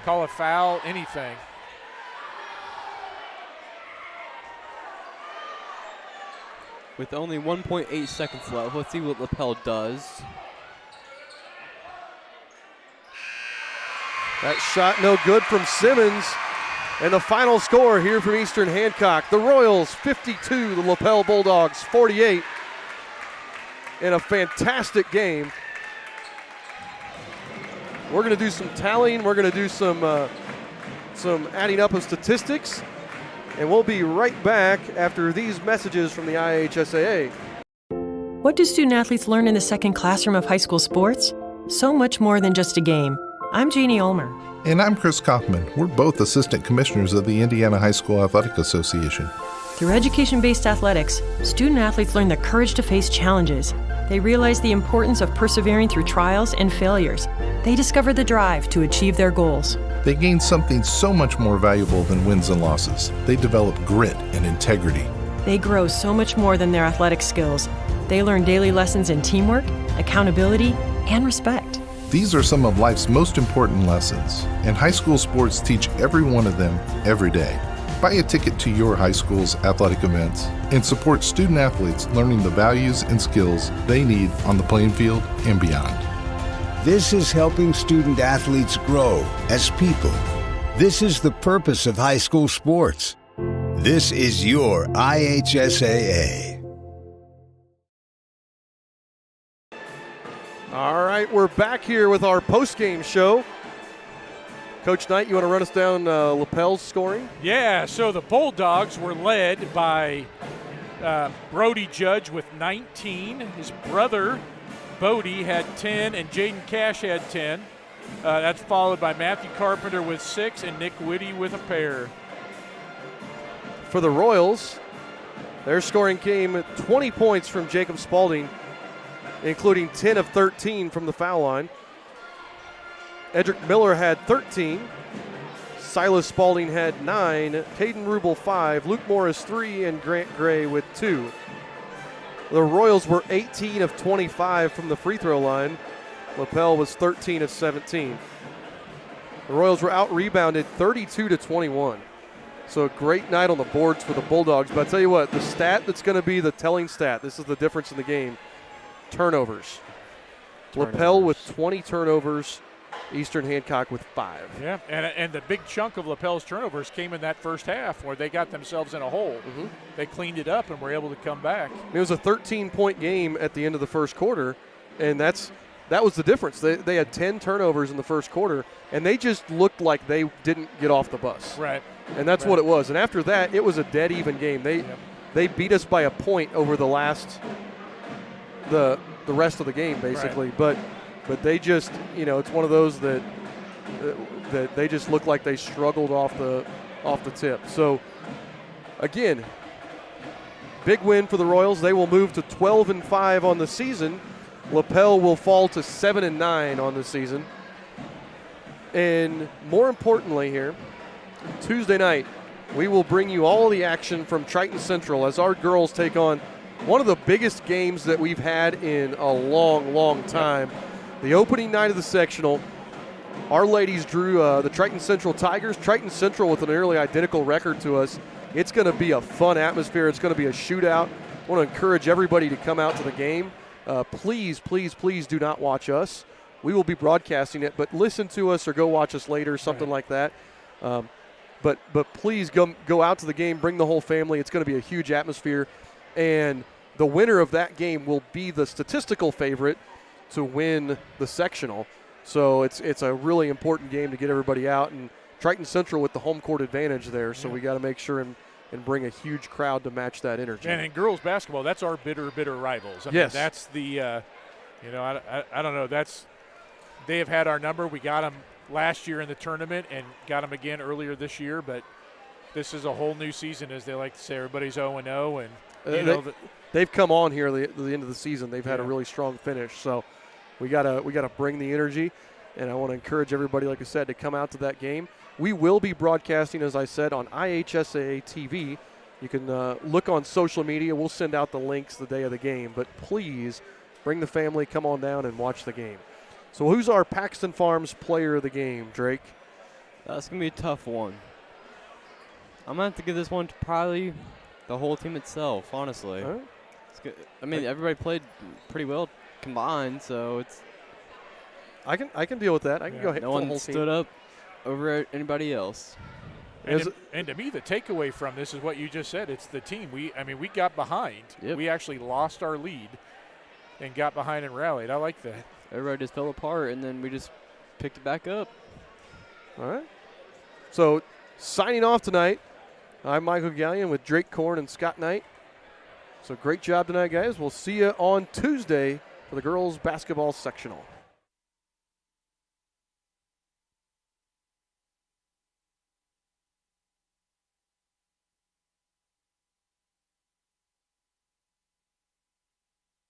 S2: foul, anything.
S4: With only 1.8 seconds left, let's see what Lapel does.
S1: That shot no good from Simmons. And the final score here from Eastern Hancock. The Royals 52, the Lapel Bulldogs 48. In a fantastic game. We're going to do some tallying. We're going to do some adding up of statistics. And we'll be right back after these messages from the IHSAA.
S11: What do student athletes learn in the second classroom of high school sports? So much more than just a game. I'm Jeannie Ulmer.
S12: And I'm Chris Kaufman. We're both assistant commissioners of the Indiana High School Athletic Association.
S11: Through education-based athletics, student athletes learn the courage to face challenges. They realize the importance of persevering through trials and failures. They discover the drive to achieve their goals.
S12: They gain something so much more valuable than wins and losses. They develop grit and integrity.
S11: They grow so much more than their athletic skills. They learn daily lessons in teamwork, accountability, and respect.
S12: These are some of life's most important lessons, and high school sports teach every one of them every day. Buy a ticket to your high school's athletic events and support student athletes learning the values and skills they need on the playing field and beyond.
S6: This is helping student athletes grow as people. This is the purpose of high school sports. This is your IHSAA.
S1: All right, we're back here with our post-game show. Coach Knight, you want to run us down Lapel's scoring?
S2: Yeah, so the Bulldogs were led by Brody Judge with 19. His brother, Bodie, had 10, and Jaden Cash had 10. That's followed by Matthew Carpenter with 6 and Nick Whitty with a pair.
S1: For the Royals, their scoring came at 20 points from Jacob Spalding, including 10 of 13 from the foul line. Edric Miller had 13. Silas Spalding had 9. Caden Rubel 5. Luke Morris 3. And Grant Gray with 2. The Royals were 18 of 25 from the free throw line. Lapel was 13 of 17. The Royals were out-rebounded 32-21. So a great night on the boards for the Bulldogs. But I tell you what, the stat that's going to be the telling stat, this is the difference in the game, turnovers. Lapel with 20 turnovers. Eastern Hancock with 5.
S2: Yeah, and the big chunk of Lapel's turnovers came in that first half where they got themselves in a hole. Mm-hmm. They cleaned it up and were able to come back.
S1: It was a 13-point game at the end of the first quarter, and that was the difference. They had 10 turnovers in the first quarter, and they just looked like they didn't get off the bus.
S2: Right.
S1: And that's what it was. And after that, it was a dead even game. They beat us by a point over the rest of the game, basically. Right. But they just, it's one of those that they just look like they struggled off the tip. So, again, big win for the Royals. They will move to 12-5 on the season Lapel will fall to 7-9 on the season. And more importantly here, Tuesday night, we will bring you all the action from Triton Central as our girls take on one of the biggest games that we've had in a long, long time. The opening night of the sectional, our ladies drew the Triton Central Tigers. Triton Central with a nearly identical record to us. It's going to be a fun atmosphere. It's going to be a shootout. I want to encourage everybody to come out to the game. Please, please, please do not watch us. We will be broadcasting it, but listen to us or go watch us later, something like that. But please go out to the game, bring the whole family. It's going to be a huge atmosphere. And the winner of that game will be the statistical favorite to win the sectional. So it's a really important game to get everybody out. And Triton Central with the home court advantage there, so we got to make sure and bring a huge crowd to match that energy.
S2: And in girls basketball, that's our bitter rivals. I mean, that's the, I don't know. They have had our number. We got them last year in the tournament and got them again earlier this year. But this is a whole new season, as they like to say. Everybody's 0-0, and
S1: they've come on here at the end of the season. They've had a really strong finish. So we gotta bring the energy, and I want to encourage everybody, like I said, to come out to that game. We will be broadcasting, as I said, on IHSAA TV. You can look on social media. We'll send out the links the day of the game. But please bring the family, come on down and watch the game. So who's our Paxton Farms player of the game, Drake?
S4: That's going to be a tough one. I'm going to have to give this one to probably the whole team itself, honestly.
S1: All right.
S4: It's good. I mean, everybody played pretty well combined, so it's.
S1: I can deal with that. I can go ahead.
S4: No one stood up over anybody else.
S2: And to me, the takeaway from this is what you just said. It's the team. We got behind.
S4: Yep.
S2: We actually lost our lead and got behind and rallied. I like that.
S4: Everybody just fell apart, and then we just picked it back up.
S1: All right. So signing off tonight, I'm Michael Gallion with Drake Korn and Scott Knight. So great job tonight, guys. We'll see you on Tuesday for the girls basketball sectional.